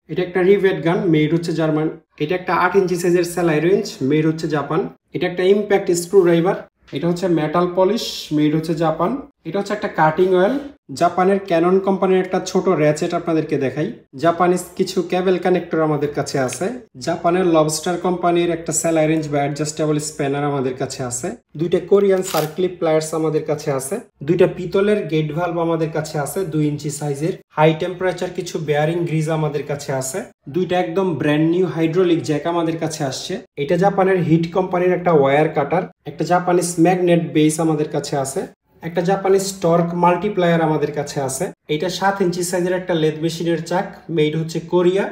এটা একটা রিভেট গান, মেড হচ্ছে জার্মান। এটা একটা 8 ইঞ্চি সাইজের সেলাই রেঞ্জ, মেড হচ্ছে জাপান। এটা একটা ইম্প্যাক্ট স্ক্রু ড্রাইভার, এটা হচ্ছে মেটাল পলিশ, মেড হচ্ছে জাপান। এটা হচ্ছে একটা কাটিং অয়েল, জাপানের ক্যানন কোম্পানির একটা ছোট র্যাচেট আপনাদেরকে দেখাই। জাপানিজ কিছু কেবল কানেক্টর আমাদের কাছে আছে। জাপানের লবস্টার কোম্পানির একটা সেলাই রেঞ্জ বা অ্যাডজাস্টেবল স্প্যানার আমাদের কাছে আছে। দুইটা কোরিয়ান সার্ক্লিপ প্লায়ার্স আমাদের কাছে আছে। দুইটা পিতলের গেট ভালভ আমাদের কাছে আছে 2 ইঞ্চি সাইজের। হাই টেম্পারেচার কিছু বেয়ারিং গ্রিজ আমাদের কাছে আছে। দুইটা একদম ব্র্যান্ড নিউ হাইড্রোলিক জ্যাক আমাদের কাছে আসছে। এটা জাপানের হিট কোম্পানির একটা ওয়্যার কাটার। একটা জাপানিজ ম্যাগনেট বেস আমাদের কাছে আছে। একটা জাপানিজ টর্ক মাল্টিপ্লায়ার আমাদের কাছে আছে। এটা 7 ইঞ্চি সাইজের একটা লেদ মেশিনের চাক, মেড হচ্ছে কোরিয়া।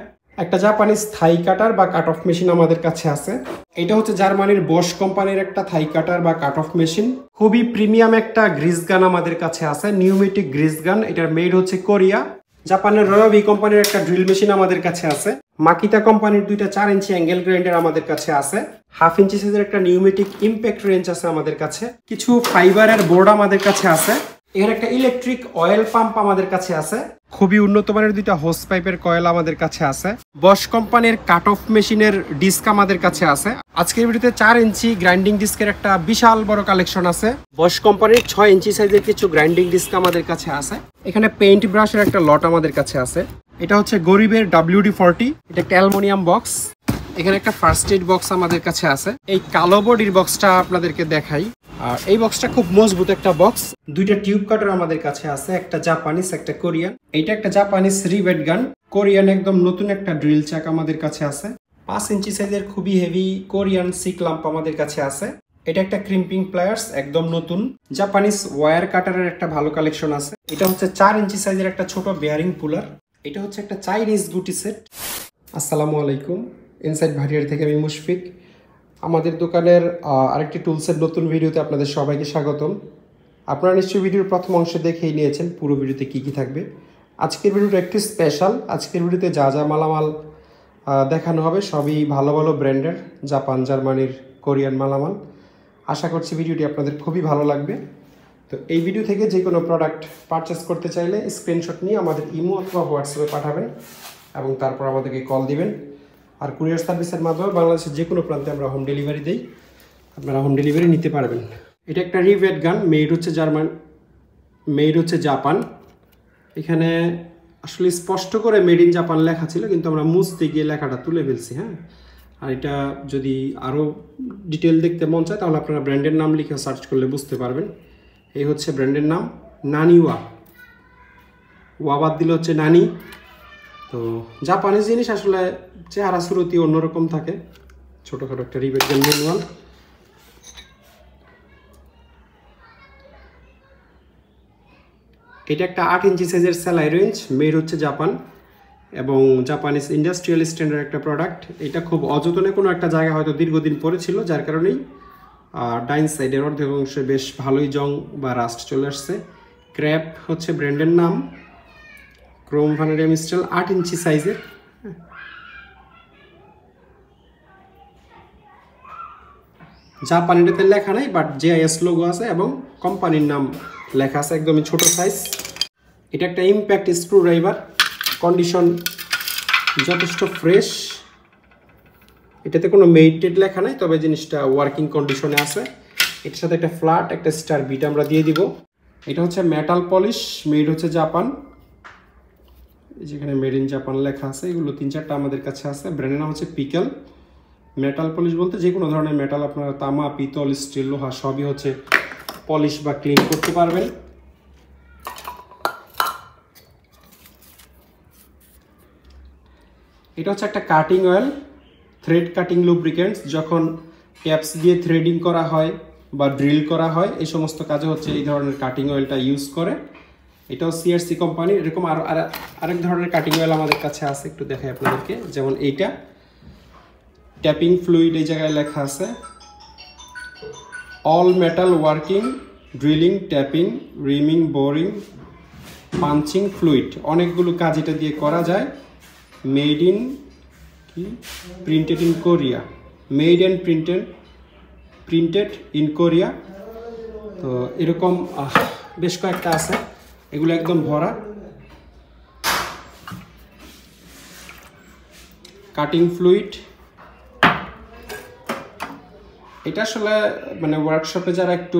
একটা জাপানিজ থাই কাটার বা কাট অফ মেশিন আমাদের কাছে আছে। এটা হচ্ছে জার্মানির বশ কোম্পানির একটা থাই কাটার বা কাট অফ মেশিন। খুবই প্রিমিয়াম একটা গ্রিজ গান আমাদের কাছে আছে, নিউমেটিক গ্রিজ গান, এটার মেড হচ্ছে কোরিয়া। জাপানের রয়বি কোম্পানির একটা ড্রিল মেশিন আমাদের কাছে আছে। মাকিতা কোম্পানির দুইটা 4 ইঞ্চি অ্যাঙ্গেল গ্রাইন্ডার আমাদের কাছে আছে। 1/2 ইঞ্চি সাইজের একটা নিউমেটিক ইম্প্যাক্ট রেঞ্জ আছে আমাদের কাছে। কিছু ফাইবারের বোর্ড আমাদের কাছে আছে। এর একটা ইলেকট্রিক অয়েল পাম্প আমাদের কাছে আছে। খুবই উন্নত মানের দুইটা হোস পাইপের কয়েল আমাদের কাছে আছে। বশ কোম্পানির কাট অফ মেশিনের ডিস্ক আমাদের কাছে আছে। আজকের ভিডিওতে 4 ইঞ্চি গ্রাইন্ডিং ডিস্কের একটা বিশাল বড় কালেকশন আছে। বশ কোম্পানির 6 ইঞ্চি সাইজের কিছু গ্রাইন্ডিং ডিস্ক আমাদের কাছে আছে। এখানে পেইন্ট ব্রাশের একটা লট আমাদের কাছে আছে। এটা হচ্ছে গরিবের WD-40, এটা একটা অ্যালুমিনিয়াম বক্স। এখানে একটা ফার্স্ট এইড বক্স আমাদের কাছে আছে। এই কালো বডির বক্সটা আপনাদেরকে দেখাই। আর এই বক্সটা খুব মজবুত একটা বক্স। দুইটা টিউব কাটার আমাদের কাছে আছে, একটা জাপানিজ একটা কোরিয়ান। এইটা একটা জাপানিজ রিভেট গান, কোরিয়ান একদম নতুন একটা ড্রিল চাক আমাদের কাছে আছে। 5 ইঞ্চি সাইজের খুবই হেভি কোরিয়ান সিক ল্যাম্প আমাদের কাছে আছে। এটা একটা ক্রিম্পিং প্লায়ার্স একদম নতুন। জাপানিজ ওয়্যার কাটারের একটা ভালো কালেকশন আছে। এটা হচ্ছে 4 ইঞ্চি সাইজের একটা ছোট বেয়ারিং পুলার। এটা হচ্ছে একটা চাইনিজ গুটি সেট। আসসালামু আলাইকুম, ইনসাইড ভাটিয়ারি থেকে আমি মুশফিক। আমাদের দোকানের আরেকটি টুলসের নতুন ভিডিওতে আপনাদের সবাইকে স্বাগতম। আপনারা নিশ্চয়ই ভিডিওর প্রথম অংশে দেখেই নিয়েছেন পুরো ভিডিওতে কি কি থাকবে। আজকের ভিডিওটা একটু স্পেশাল। আজকের ভিডিওতে যা যা মালামাল দেখানো হবে সবই ভালো ভালো ব্র্যান্ডের, জাপান, জার্মানির, কোরিয়ান মালামাল। আশা করছি ভিডিওটি আপনাদের খুবই ভালো লাগবে। তো এই ভিডিও থেকে যে কোনো প্রোডাক্ট পারচেস করতে চাইলে স্ক্রিনশট নিয়ে আমাদের ইমো অথবা হোয়াটসঅ্যাপে পাঠাবেন এবং তারপর আমাদেরকে কল দিবেন। আর কুরিয়ার সার্ভিসের মাধ্যমে বাংলাদেশের যে কোনো প্রান্তে আমরা হোম ডেলিভারি দিই, আপনারা হোম ডেলিভারি নিতে পারবেন। এটা একটা রিভেট গান, মেড হচ্ছে জার্মান, মেড হচ্ছে জাপান। এখানে আসলে স্পষ্ট করে মেড ইন জাপান লেখা ছিল, কিন্তু আমরা মুছতে গিয়ে লেখাটা তুলে ফেলছি। হ্যাঁ, আর এটা যদি আরও ডিটেল দেখতে মন চায় তাহলে আপনারা ব্র্যান্ডের নাম লিখে সার্চ করলে বুঝতে পারবেন। এই হচ্ছে ব্র্যান্ডের নাম, নানিওয়া। ওয়াবাদ দিলে হচ্ছে নানি। তো জাপানিজ জিনিস আসলে চেহারা সুরতি অন্যরকম থাকে। ছোটোখাটো একটা রিভেট গান ম্যানুয়াল। এটা একটা 8 ইঞ্চি সাইজের সেলাই রেঞ্জ, মেড হচ্ছে জাপান এবং জাপানিজ ইন্ডাস্ট্রিয়াল স্ট্যান্ডার্ড একটা প্রোডাক্ট। এটা খুব অযত্নে কোনো একটা জায়গা হয়তো দীর্ঘদিন পরে ছিল, যার কারণেই ডাইন সাইডের অর্ধেক অংশে বেশ ভালোই জং বা রাস্ট চলে আসছে। ক্র্যাপ হচ্ছে ব্র্যান্ডের নাম, ক্রোম ভ্যানাডিয়াম স্টিল, 8 ইঞ্চি সাইজের। জাপানিটাতে লেখা নাই, বাট JIS লোগো আছে এবং কোম্পানির নাম লেখা আছে, একদমই ছোট সাইজ। এটা একটা ইম্প্যাক্ট স্ক্রু ড্রাইভার, কন্ডিশন যথেষ্ট ফ্রেশ। এটাতে কোনো মেইটেড লেখা নাই, তবে জিনিসটা ওয়ার্কিং কন্ডিশনে আছে। এটার সাথে একটা ফ্ল্যাট, একটা স্টার বিট আমরা দিয়ে দিব। এটা হচ্ছে মেটাল পলিশ, মেড হচ্ছে জাপান। যেখানে মেড ইন জাপান লেখা আছে, এগুলো 3-4টা আমাদের কাছে আছে। ব্র্যান্ডের নাম হচ্ছে পিকেল। মেটাল পলিশ বলতে যে কোনো ধরনের মেটাল, আপনারা তামা, পিতল, স্টিল, লোহা সবই হচ্ছে পলিশ বা ক্লিন করতে পারবেন। এটা হচ্ছে একটা cutting oil, thread cutting lubricants. যখন ট্যাপস দিয়ে থ্রেডিং করা হয় বা ড্রিল করা হয়, এই সমস্ত কাজে হচ্ছে এই ধরনের কাটিং অয়েলটা ইউজ করে। এটাও CRC কোম্পানির। এরকম আরেক ধরনের কাটিং অয়েল আমাদের কাছে আছে, একটু দেখাই আপনাদেরকে। যেমন এইটা ট্যাপিং ফ্লুইড, এই জায়গায় লেখা আছে all metal working, drilling, tapping, rhyming, boring, punching fluid. অনেকগুলো কাজ এটা দিয়ে করা যায়। Made in printed in Korea, made and printed in Korea. তো এরকম বেশ কয়েকটা আছে, এগুলো একদম ভরা। Cutting fluid. এটা আসলে মানে ওয়ার্কশপে যারা একটু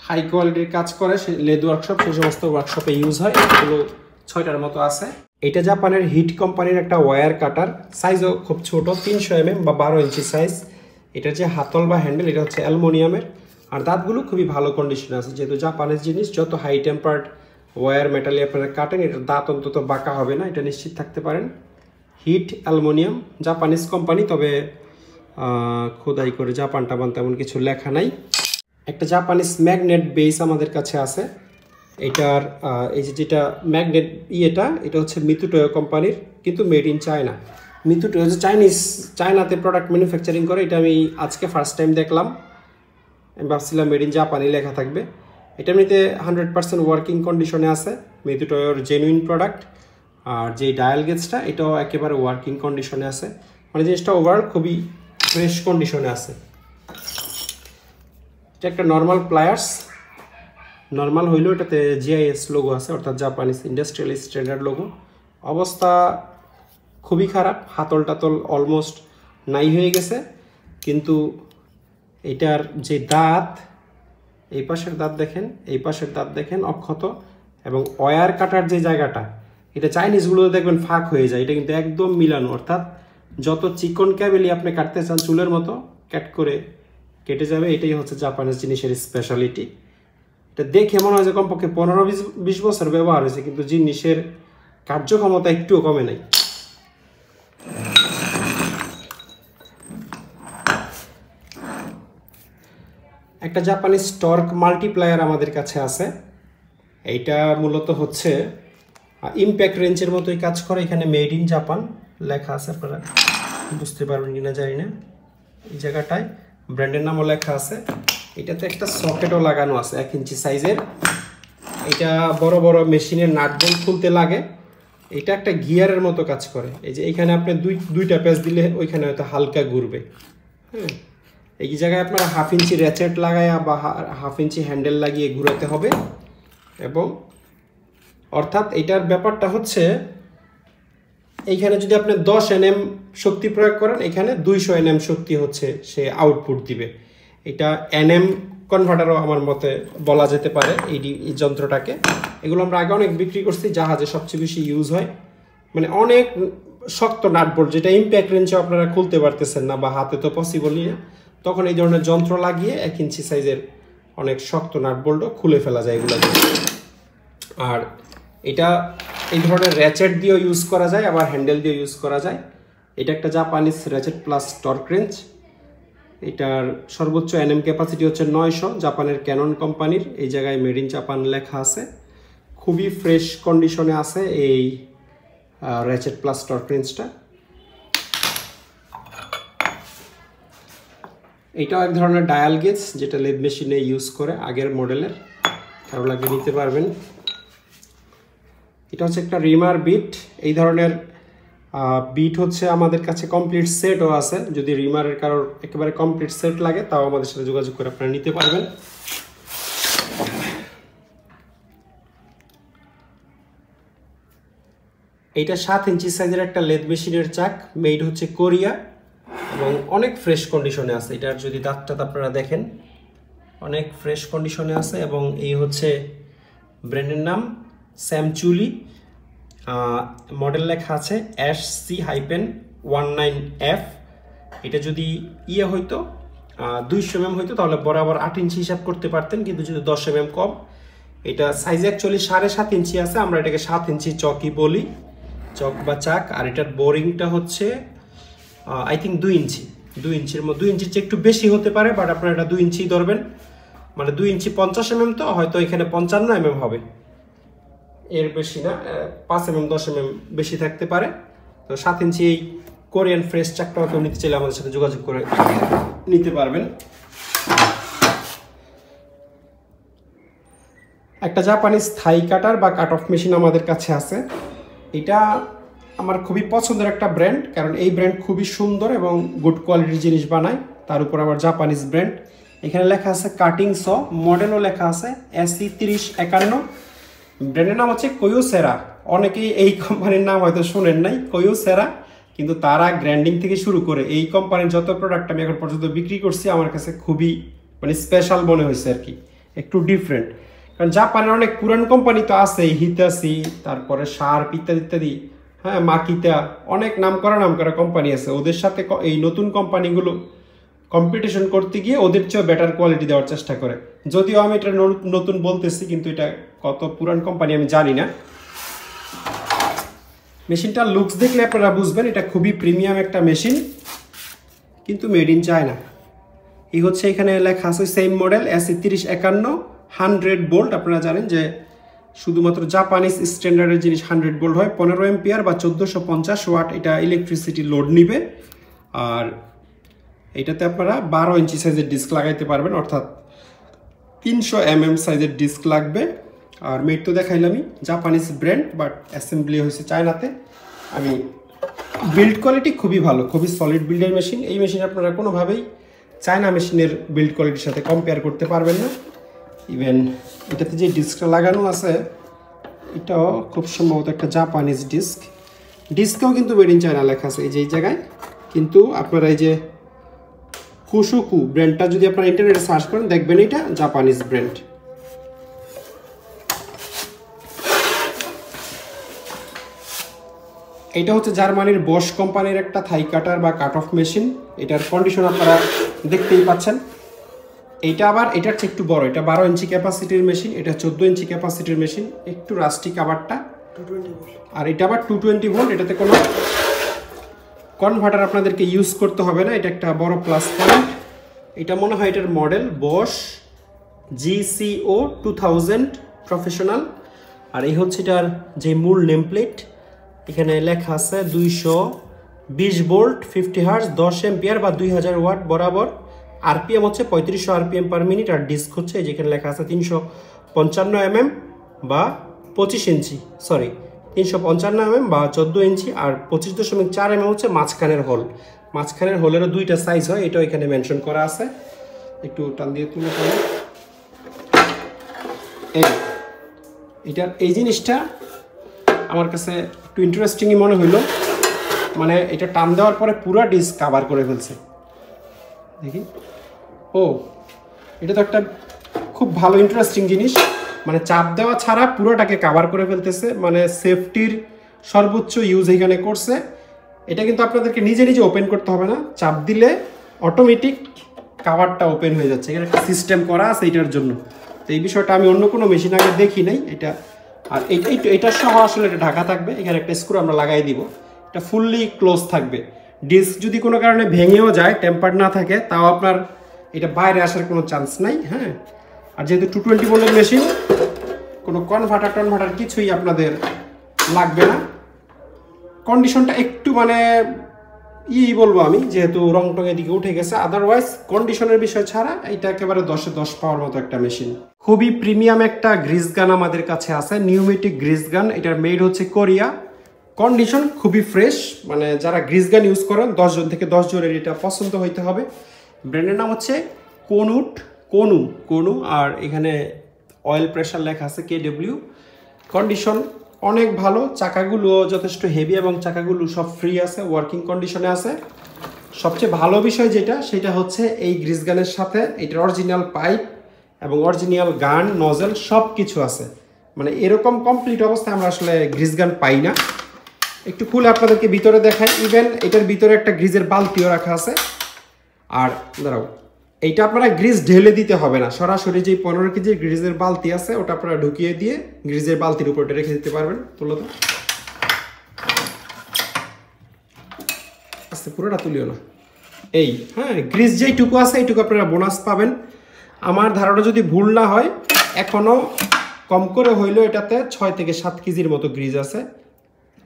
হাই কোয়ালিটির কাজ করে, সে লেদ ওয়ার্কশপ, সেই সমস্ত ওয়ার্কশপে ইউজ হয়। এগুলো 6টার মতো আছে। এটা জাপানের হিট কোম্পানির একটা ওয়্যার কাটার, সাইজও খুব ছোট, 300 mm বা 12 ইঞ্চি সাইজ। এটা যে হাতল বা হ্যান্ডেল, এটা হচ্ছে অ্যালুমিনিয়ামের। আর দাঁতগুলো খুবই ভালো কন্ডিশনে আছে, যেহেতু জাপানের জিনিস, যত হাই টেম্পার্ড ওয়্যার মেটালে আপনারা কাটেন, এটার দাঁত অন্তত বাঁকা হবে না, এটা নিশ্চিত থাকতে পারেন। হিট অ্যালুমিনিয়াম, জাপানিজ কোম্পানি, তবে খোদাই করে জাপান টাপান তেমন কিছু লেখা নাই। একটা জাপানিজ ম্যাগনেট বেস আমাদের কাছে আছে। এটার এই যে যেটা ম্যাগনেট এটা হচ্ছে মিতুটোয়ো কোম্পানির, কিন্তু মেড ইন চায়না। মিতুটোয়ো যে চায়নাতে প্রোডাক্ট ম্যানুফ্যাকচারিং করে, এটা আমি আজকে ফার্স্ট টাইম দেখলাম। আমি ভাবছিলাম মেড ইন জাপানি লেখা থাকবে। এটা এমনিতে 100% ওয়ার্কিং কন্ডিশনে আছে, মিতুটোয়োর জেনুইন প্রোডাক্ট। আর যে ডায়াল গেজটা, এটাও একেবারে ওয়ার্কিং কন্ডিশনে আছে, মানে জিনিসটা ওভারঅল খুবই ফ্রেশ কন্ডিশনে আছে। এটা একটা নর্মাল প্লায়ার্স, নর্মাল হইলেও এটাতে জিআইএস লোগো আছে, অর্থাৎ জাপানিজ ইন্ডাস্ট্রিয়াল স্ট্যান্ডার্ড লোগো। অবস্থা খুবই খারাপ, হাতল টাতল অলমোস্ট নাই হয়ে গেছে। কিন্তু এটার যে দাঁত, এই পাশের দাঁত দেখেন, এই পাশের দাঁত দেখেন অক্ষত, এবং ওয়্যার কাটার যে জায়গাটা, এটা চাইনিজগুলো দেখবেন ফাঁক হয়ে যায়, এটা কিন্তু একদম মিলানো। অর্থাৎ যত চিকন ক্যাবেলই আপনি কাটতে চান চুলের মতো, ক্যাট করে কেটে যাবে। এটাই হচ্ছে জাপানিজ জিনিসের স্পেশালিটি। এটা দেখে মনে হয় যে কমপক্ষে 15-20 বছর ব্যবহার হয়েছে, কিন্তু জিনিসের কার্যক্ষমতা একটুও কমে নাই। একটা জাপানিজ টর্ক মাল্টিপ্লায়ার আমাদের কাছে আছে। এইটা মূলত হচ্ছে ইম্প্যাক্ট রেঞ্জের মতোই কাজ করে। এখানে মেড ইন জাপান লেখা আছে, আপনারা বুঝতে পারবেন কিনা জানি না। এই জায়গাটায় ব্র্যান্ডের নামও লেখা আছে। এটাতে একটা সকেটও লাগানো আছে 1 ইঞ্চি সাইজের। এটা বড় বড় মেশিনের নাট বোল্ট খুলতে লাগে। এটা একটা গিয়ারের মতো কাজ করে। এই যে এইখানে আপনি দুইটা পেঁচ দিলে ওইখানে হয়তো হালকা ঘুরবে। হ্যাঁ, এই জায়গায় আপনারা 1/2 ইঞ্চি র্যাচেট লাগায়া বা 1/2 ইঞ্চি হ্যান্ডেল লাগিয়ে ঘুরাতে হবে। এবং অর্থাৎ এটার ব্যাপারটা হচ্ছে, এইখানে যদি আপনি 10 nm শক্তি প্রয়োগ করেন, এখানে 200 nm শক্তি হচ্ছে সে আউটপুট দিবে। এটা nm কনভার্টারও আমার মতে বলা যেতে পারে এই যন্ত্রটাকে। এগুলো আমরা আগে অনেক বিক্রি করছি, জাহাজে সবচেয়ে বেশি ইউজ হয়। মানে অনেক শক্ত নাটবোল্ট, যেটা ইম্প্যাক্ট রেঞ্জে আপনারা খুলতে পারতেছেন না বা হাতে তো পসিবলই না, তখন এই ধরনের যন্ত্র লাগিয়ে 1 ইঞ্চি সাইজের অনেক শক্ত নাটবোল্টও খুলে ফেলা যায় এগুলো দিয়ে। আর এটা এই ধরনের র্যাচেট দিয়েও ইউজ করা যায়, আবার হ্যান্ডেল দিয়ে ইউজ করা যায়। এটা একটা Japanese ratchet plus torque range. এটার সর্বোচ্চ nm ক্যাপাসিটি হচ্ছে 900, জাপানের ক্যানন কোম্পানির। এই জায়গায় মেড ইন জাপান লেখা আছে। খুবই ফ্রেশ কন্ডিশনে আছে এই র্যাচেট প্লাস টর্ক রেঞ্জটা। এটাও এক ধরনের ডায়াল গেজ, যেটা লেদ মেশিনে ইউজ করে, আগের মডেলের, কারো লাগিয়ে নিতে পারবেন। এটা হচ্ছে একটা রিমার বিট। এই ধরনের বিট হচ্ছে আমাদের কাছে কমপ্লিট সেটও আছে। যদি রিমারের কারোর একেবারে কমপ্লিট সেট লাগে, তাও আমাদের সাথে যোগাযোগ করে আপনারা নিতে পারবেন। এইটা 7 ইঞ্চি সাইজের একটা লেদ মেশিনের চাক, মেড হচ্ছে কোরিয়া, এবং অনেক ফ্রেশ কন্ডিশনে আছে। এটার যদি দাঁতটা আপনারা দেখেন, অনেক ফ্রেশ কন্ডিশনে আছে। এবং এই হচ্ছে ব্র্যান্ডের নাম স্যামচুলি, মডেল লেখা আছে SC-19F। এটা যদি হইতো 200 mm হইতো, তাহলে বরাবর 8 ইঞ্চি হিসাব করতে পারতেন, কিন্তু যদি 10 mm কম। এটা সাইজ অ্যাকচুয়ালি 7.5 ইঞ্চি আছে, আমরা এটাকে 7 ইঞ্চি চকই বলি, চক বা চাক। আর এটার বোরিংটা হচ্ছে আই থিঙ্ক 2 ইঞ্চি, 2 ইঞ্চির মধ্যে, 2 ইঞ্চির চেয়ে একটু বেশি হতে পারে, বাট আপনারা এটা 2 ইঞ্চি ধরবেন। মানে 2 ইঞ্চি 50 mm, তো হয়তো এখানে 55 mm হবে, এর বেশি না। 5 mm 10 mm বেশি থাকতে পারে। তো 7 ইঞ্চি এই কোরিয়ান ফ্রেশ চাকটাও কেউ নিতে চাইলে আমাদের সাথে যোগাযোগ করে নিতে পারবেন। একটা জাপানিজ থাই কাটার বা কাট অফ মেশিন আমাদের কাছে আছে। এটা আমার খুবই পছন্দের একটা ব্র্যান্ড, কারণ এই ব্র্যান্ড খুবই সুন্দর এবং গুড কোয়ালিটির জিনিস বানায়, তার উপর আবার জাপানিজ ব্র্যান্ড। এখানে লেখা আছে কাটিং স, মডেলও লেখা আছে SC-3051। ব্র্যান্ডের নাম হচ্ছে কোয়োসেরা। অনেকেই এই কোম্পানির নাম হয়তো শোনেন নাই, কোয়োসেরা। কিন্তু তারা গ্র্যান্ডিং থেকে শুরু করে এই কোম্পানির যত প্রোডাক্ট আমি এখন পর্যন্ত বিক্রি করছি আমার কাছে খুবই মানে স্পেশাল মনে হয়েছে আর কি, একটু ডিফারেন্ট। কারণ জাপানের অনেক পুরান কোম্পানি তো আছে, হিতাসি, তারপরে শার্প ইত্যাদি ইত্যাদি, হ্যাঁ মাকিতা, অনেক নাম করা কোম্পানি আছে। ওদের সাথে এই নতুন কোম্পানিগুলো কম্পিটিশন করতে গিয়ে ওদের চেয়ে বেটার কোয়ালিটি দেওয়ার চেষ্টা করে। যদিও আমি এটা নতুন বলতেছি, কিন্তু এটা কত পুরান কোম্পানি আমি জানি না। মেশিনটার লুকস দেখলে আপনারা বুঝবেন এটা খুবই প্রিমিয়াম একটা মেশিন, কিন্তু মেড ইন চায়না। এই হচ্ছে এখানে লেখা আছে সেম মডেল AC3051 100 ভোল্ট। আপনারা জানেন যে শুধুমাত্র জাপানিজ স্ট্যান্ডার্ডের জিনিস 100 ভোল্ট হয়, 15 এম্পিয়ার বা 1450 ওয়াট এটা ইলেকট্রিসিটি লোড নিবে। আর এটাতে আপনারা 12 ইঞ্চি সাইজের ডিস্ক লাগাইতে পারবেন, অর্থাৎ 300 mm সাইজের ডিস্ক লাগবে। আর মেড তো দেখাইলামই, জাপানিজ ব্র্যান্ড, বাট অ্যাসেম্বলি হয়েছে চায়নাতে। আমি বিল্ড কোয়ালিটি খুবই ভালো, খুবই সলিড বিল্ডের মেশিন। এই মেশিন আপনারা কোনোভাবেই চায়না মেশিনের বিল্ড কোয়ালিটির সাথে কম্পেয়ার করতে পারবেন না। ইভেন এটাতে যে ডিস্কটা লাগানো আছে এটাও খুব সম্ভবত একটা জাপানিজ ডিস্ক। ডিস্কেও কিন্তু মেড ইন চায়না লেখা আছে এই যে এই জায়গায়, কিন্তু আপনারা এই যে কুশুকু ব্র্যান্ডটা যদি আপনারা ইন্টারনেটে সার্চ করেন দেখবেন এটা জাপানিজ ব্র্যান্ড। এটা হচ্ছে জার্মানির বশ কোম্পানির একটা থাই কাটার বা কাট অফ মেশিন। এটার কন্ডিশন আপনারা দেখতেই পাচ্ছেন। এইটা আবার এটার চেয়ে একটু বড়, এটা 12 ইঞ্চি ক্যাপাসিটির মেশিন, এটা 14 ইঞ্চি ক্যাপাসিটির মেশিন, একটু রাস্টিক আবারটা। আর এটা আবার 220 ভোল্ট, এটাতে কোনো কনভার্টার আপনাদেরকে ইউজ করতে হবে না, এটা একটা বড় প্লাস পয়েন্ট। এটা মনে হয় এটার মডেল বশ GCO 2000 প্রফেশনাল। আর এই হচ্ছে এটার যে মূল নেম প্লেট, এখানে লেখা আছে 220 ভোল্ট 50 হার্জ 10 এম্পিয়ার বা 2000 ওয়াট বরাবর। আরপিএম হচ্ছে 3500 আরপিএম পার মিনিট। আর ডিস্ক হচ্ছে যেখানে লেখা আছে 355 mm বা 25 ইঞ্চি, সরি 355 mm বা 14 ইঞ্চি। আর 25.4 mm হচ্ছে মাঝখানের হোল। মাঝখানের হোলেরও দুইটা সাইজ হয়, এটাও এখানে মেনশন করা আছে। একটু টান দিয়ে তুলে এটার এই জিনিসটা আমার কাছে একটু ইন্টারেস্টিংই মনে হইলো, মানে এটা টান দেওয়ার পরে পুরো ডিস্ক কাভার করে ফেলছে। দেখি, ও এটা তো একটা খুব ভালো ইন্টারেস্টিং জিনিস, মানে চাপ দেওয়া ছাড়া পুরোটাকে কাভার করে ফেলতেছে, মানে সেফটির সর্বোচ্চ ইউজ এখানে করছে। এটা কিন্তু আপনাদেরকে নিজে নিজে ওপেন করতে হবে না, চাপ দিলে অটোমেটিক কাভারটা ওপেন হয়ে যাচ্ছে। এখানে একটা সিস্টেম করা আছে এটার জন্য। তো এই বিষয়টা আমি অন্য কোনো মেশিন আগে দেখি নাই এটা। আর এটা সহ আসলে এটা ঢাকা থাকবে, এখানে একটা স্ক্রু আমরা লাগাই দিব, এটা ফুললি ক্লোজ থাকবে। ডিস্ক যদি কোনো কারণে ভেঙেও যায়, টেম্পার না থাকে, তাও আপনার এটা বাইরে আসার কোনো চান্স নাই। হ্যাঁ, আর যেহেতু 220 ভোল্টের মেশিন, কোনো কনভার্টার কিছুই আপনাদের লাগবে না। কন্ডিশনটা একটু মানে বলবো আমি, যেহেতু রং টঙের দিকে উঠে গেছে, আদারওয়াইজ কন্ডিশনের বিষয় ছাড়া এটা একেবারে 10-এ 10 পাওয়ার মতো একটা মেশিন। খুবই প্রিমিয়াম একটা গ্রিজ গান আমাদের কাছে আছে, নিউমেটিক গ্রিজ গান। এটার মেড হচ্ছে কোরিয়া, কন্ডিশন খুবই ফ্রেশ। মানে যারা গ্রিজ গান ইউজ করেন 10 জন থেকে 10 জনের এটা পছন্দ হইতে হবে। ব্র্যান্ডের নাম হচ্ছে কোনু। আর এখানে অয়েল প্রেশার লেখা আছে KW। কন্ডিশন অনেক ভালো, চাকাগুলো যথেষ্ট হেভি এবং চাকাগুলো সব ফ্রি আছে, ওয়ার্কিং কন্ডিশনে আছে। সবচেয়ে ভালো বিষয় যেটা, সেটা হচ্ছে এই গ্রিজ গানের সাথে এটার অরিজিনাল পাইপ এবং অরিজিনাল গান নজেল সব কিছু আছে। মানে এরকম কমপ্লিট অবস্থায় আমরা আসলে গ্রিজ গান পাই না। একটু খুলে আপনাদেরকে ভিতরে দেখাই। ইভেন এটার ভিতরে একটা গ্রিজের বালতিও রাখা আছে। আর দাঁড়াও, এইটা আপনারা গ্রিজ ঢেলে দিতে হবে না, সরাসরি যে 15 কেজির গ্রিজের বালতি আছে ওটা আপনারা ঢুকিয়ে দিয়ে গ্রিজের বালতির উপরে রেখে দিতে পারবেন। তুলো তো, আস্তে, পুরোটা তুলিও না। এই হ্যাঁ, গ্রিজ যেইটুকু আছে এইটুকু আপনারা বোনাস পাবেন। আমার ধারণা যদি ভুল না হয়, এখনো কম করে হইলেও এটাতে 6 থেকে 7 কেজির মতো গ্রিজ আছে।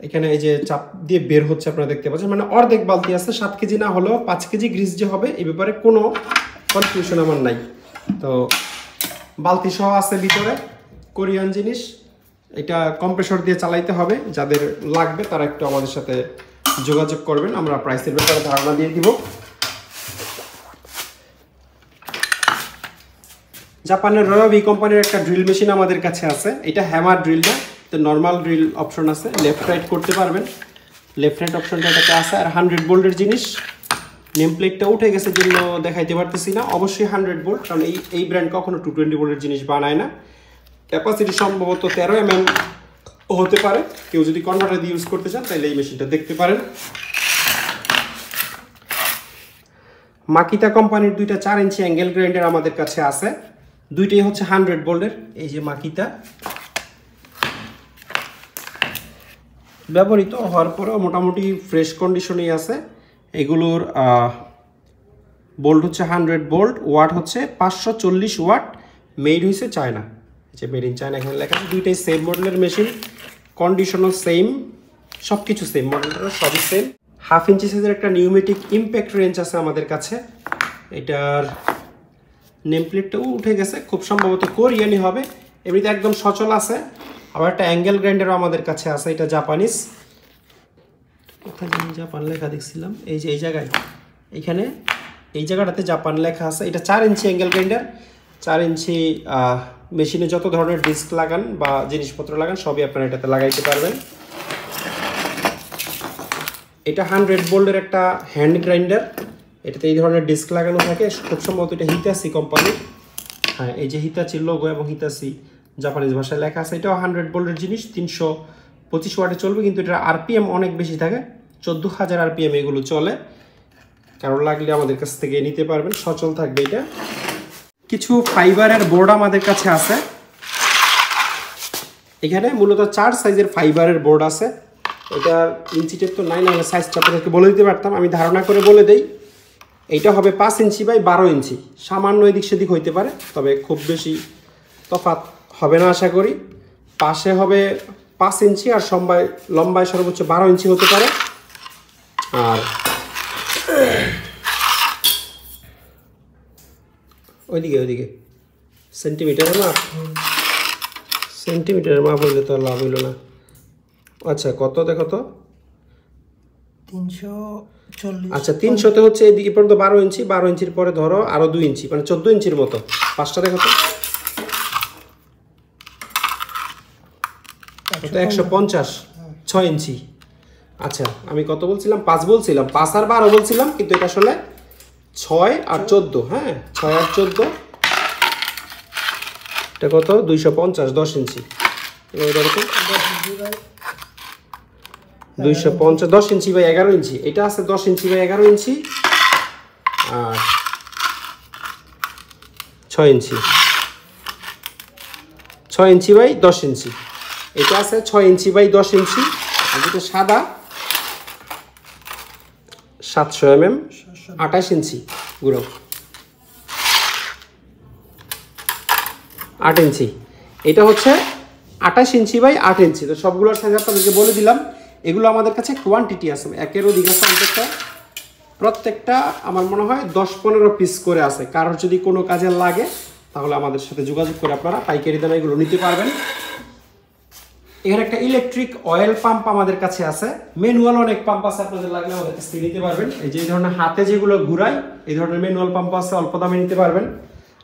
এখানে এই যে চাপ দিয়ে বের হচ্ছে আপনারা দেখতে পাচ্ছেন, মানে অর্ধেক বালতি আছে। 7 কেজি না হলেও 5 কেজি গ্রিজ যে হবে এই ব্যাপারে কোনো কনফিউশন আমার নাই। তো বালতি সহ আছে ভিতরে, কোরিয়ান জিনিস। এটা কম্প্রেসর দিয়ে চালাইতে হবে, যাদের লাগবে তারা একটু আমাদের সাথে যোগাযোগ করবেন, আমরা প্রাইসের ব্যাপারে ধারণা দিয়ে দিব। জাপানের রয়োবি কোম্পানির একটা ড্রিল মেশিন আমাদের কাছে আছে। এটা হ্যামার ড্রিল না, তো নর্মাল ড্রিল অপশন আছে, লেফট রাইট করতে পারবেন। লেফট রাইট অপশনটা এটাতে আছে। আর 100 ভোল্টের জিনিস, নেম প্লেটটা উঠে গেছে জন্য দেখাইতে পারতেছি না। অবশ্যই 100 ভোল্ট, কারণ এই ব্র্যান্ড কখনো 220 ভোল্টের জিনিস বানায় না। ক্যাপাসিটি সম্ভবত 13 mm হতে পারে। কেউ যদি কনভার্টার দিয়ে ইউজ করতে চান তাহলে এই মেশিনটা দেখতে পারেন। মাকিতা কোম্পানির দুইটা 4 ইঞ্চি অ্যাঙ্গেল গ্রাইন্ডার আমাদের কাছে আছে, দুইটাই হচ্ছে 100 ভোল্টের। এই যে মাকিতা, ব্যবহৃত হওয়ার পরেও মোটামুটি ফ্রেশ কন্ডিশনেই আছে। এগুলোর ভোল্ট হচ্ছে 100 ভোল্ট, ওয়াট হচ্ছে 540 ওয়াট, মেড হয়েছে চায়না। যে মেড ইন চায়না এখানে লেখা আছে। দুইটাই সেম মডেলের মেশিন, কন্ডিশনও সেম, সব কিছু সেম, মডেলটা সবই সেম। 1/2 ইঞ্চি সাইজের একটা নিউমেটিক ইম্প্যাক্ট রেঞ্জ আছে আমাদের কাছে। এটার নেম প্লেটটাও উঠে গেছে, খুব সম্ভবত কোরিয়ানই হবে, এমনিতে একদম সচল আছে। আবার একটা অ্যাঙ্গেল গ্রাইন্ডারও আমাদের কাছে আছে, এটা জাপানিজ। কোথায় জাপান লেখা দেখছিলাম, এই যে এই জায়গায়, এইখানে এই জায়গাটাতে জাপান লেখা আছে। এটা 4 ইঞ্চি অ্যাঙ্গেল গ্রাইন্ডার। 4 ইঞ্চি মেশিনে যত ধরনের ডিস্ক লাগান বা জিনিসপত্র লাগান সবই আপনারা এটাতে লাগাইতে পারবেন। এটা 100 ভোল্টের একটা হ্যান্ড গ্রাইন্ডার, এটাতে এই ধরনের ডিস্ক লাগানো থাকে। খুব সম্ভবত এটা হিতাসি কোম্পানির। হ্যাঁ, এই যে হিতাচি লোগো এবং হিতাসি জাপানিজ ভাষায় লেখা আছে। এটাও 100 ভোল্টের জিনিস, 325 ওয়াটে চলবে, কিন্তু এটা আরপিএম অনেক বেশি থাকে, 14,000 আরপিএম এগুলো চলে। কারণ লাগলে আমাদের কাছ থেকে নিতে পারবেন, সচল থাকবে এটা। কিছু ফাইবারের বোর্ড আমাদের কাছে আছে। এখানে মূলত 4 সাইজের ফাইবারের বোর্ড আছে। এটার ইঞ্চি টেপ তো নাই, না হলে সাইজটা আপনাদেরকে বলে দিতে পারতাম, আমি ধারণা করে বলে দেই। এইটা হবে 5 ইঞ্চি বাই 12 ইঞ্চি, সামান্য এদিক সেদিক হইতে পারে, তবে খুব বেশি তফাৎ হবে না আশা করি। পাশে হবে 5 ইঞ্চি, আর লম্বায় সর্বোচ্চ 12 ইঞ্চি হতে পারে। আর ওইদিকে সেন্টিমিটারের মাপ হইলে তো লাভ হইল না। আচ্ছা, কত দেখো তো, 340। আচ্ছা, 300তে হচ্ছে এদিকে পর্যন্ত 12 ইঞ্চি, 12 ইঞ্চির পরে ধরো আরো 2 ইঞ্চি, মানে 14 ইঞ্চির মতো। পাঁচটা দেখো তো, 150, 6 ইঞ্চি। আচ্ছা, আমি কত বলছিলাম, 5 বলছিলাম, 5 আর 12 বলছিলাম, কিন্তু এটা আসলে 6 আর 14। হ্যাঁ, 6 আর 14, এটা কত, 250, 10 ইঞ্চি। 250, 10 ইঞ্চি বাই 11 ইঞ্চি। এটা আছে 10 inch by 11 inch, R 6 inch, 6 inch by 10 ইঞ্চি। এটা আছে 6 ইঞ্চি বাই 10 ইঞ্চি। আর যেটা সাদা 700 mm, 28 ইঞ্চি গুঁড়ো, 8 ইঞ্চি। এটা হচ্ছে 28 ইঞ্চি বাই 8 ইঞ্চি। তো সবগুলোর সাইজ আপনাদেরকে বলে দিলাম। এগুলো আমাদের কাছে কোয়ান্টিটি আছে, একের অধিক আছে। প্রত্যেকটা আমার মনে হয় 10-15 পিস করে আছে। কারোর যদি কোনো কাজে লাগে তাহলে আমাদের সাথে যোগাযোগ করে আপনারা পাইকারি দামে এগুলো নিতে পারবেন। এখানে একটা ইলেকট্রিক অয়েল পাম্প আমাদের কাছে আছে, ম্যানুয়াল অনেক পাম্প আছে, আপনাদের লাগলে আমাদের কাছ থেকে নিতে পারবেন। এই যে ধরনের হাতে যেগুলো ঘুরাই, এই ধরনের ম্যানুয়াল পাম্প আছে, অল্প দামে নিতে পারবেন।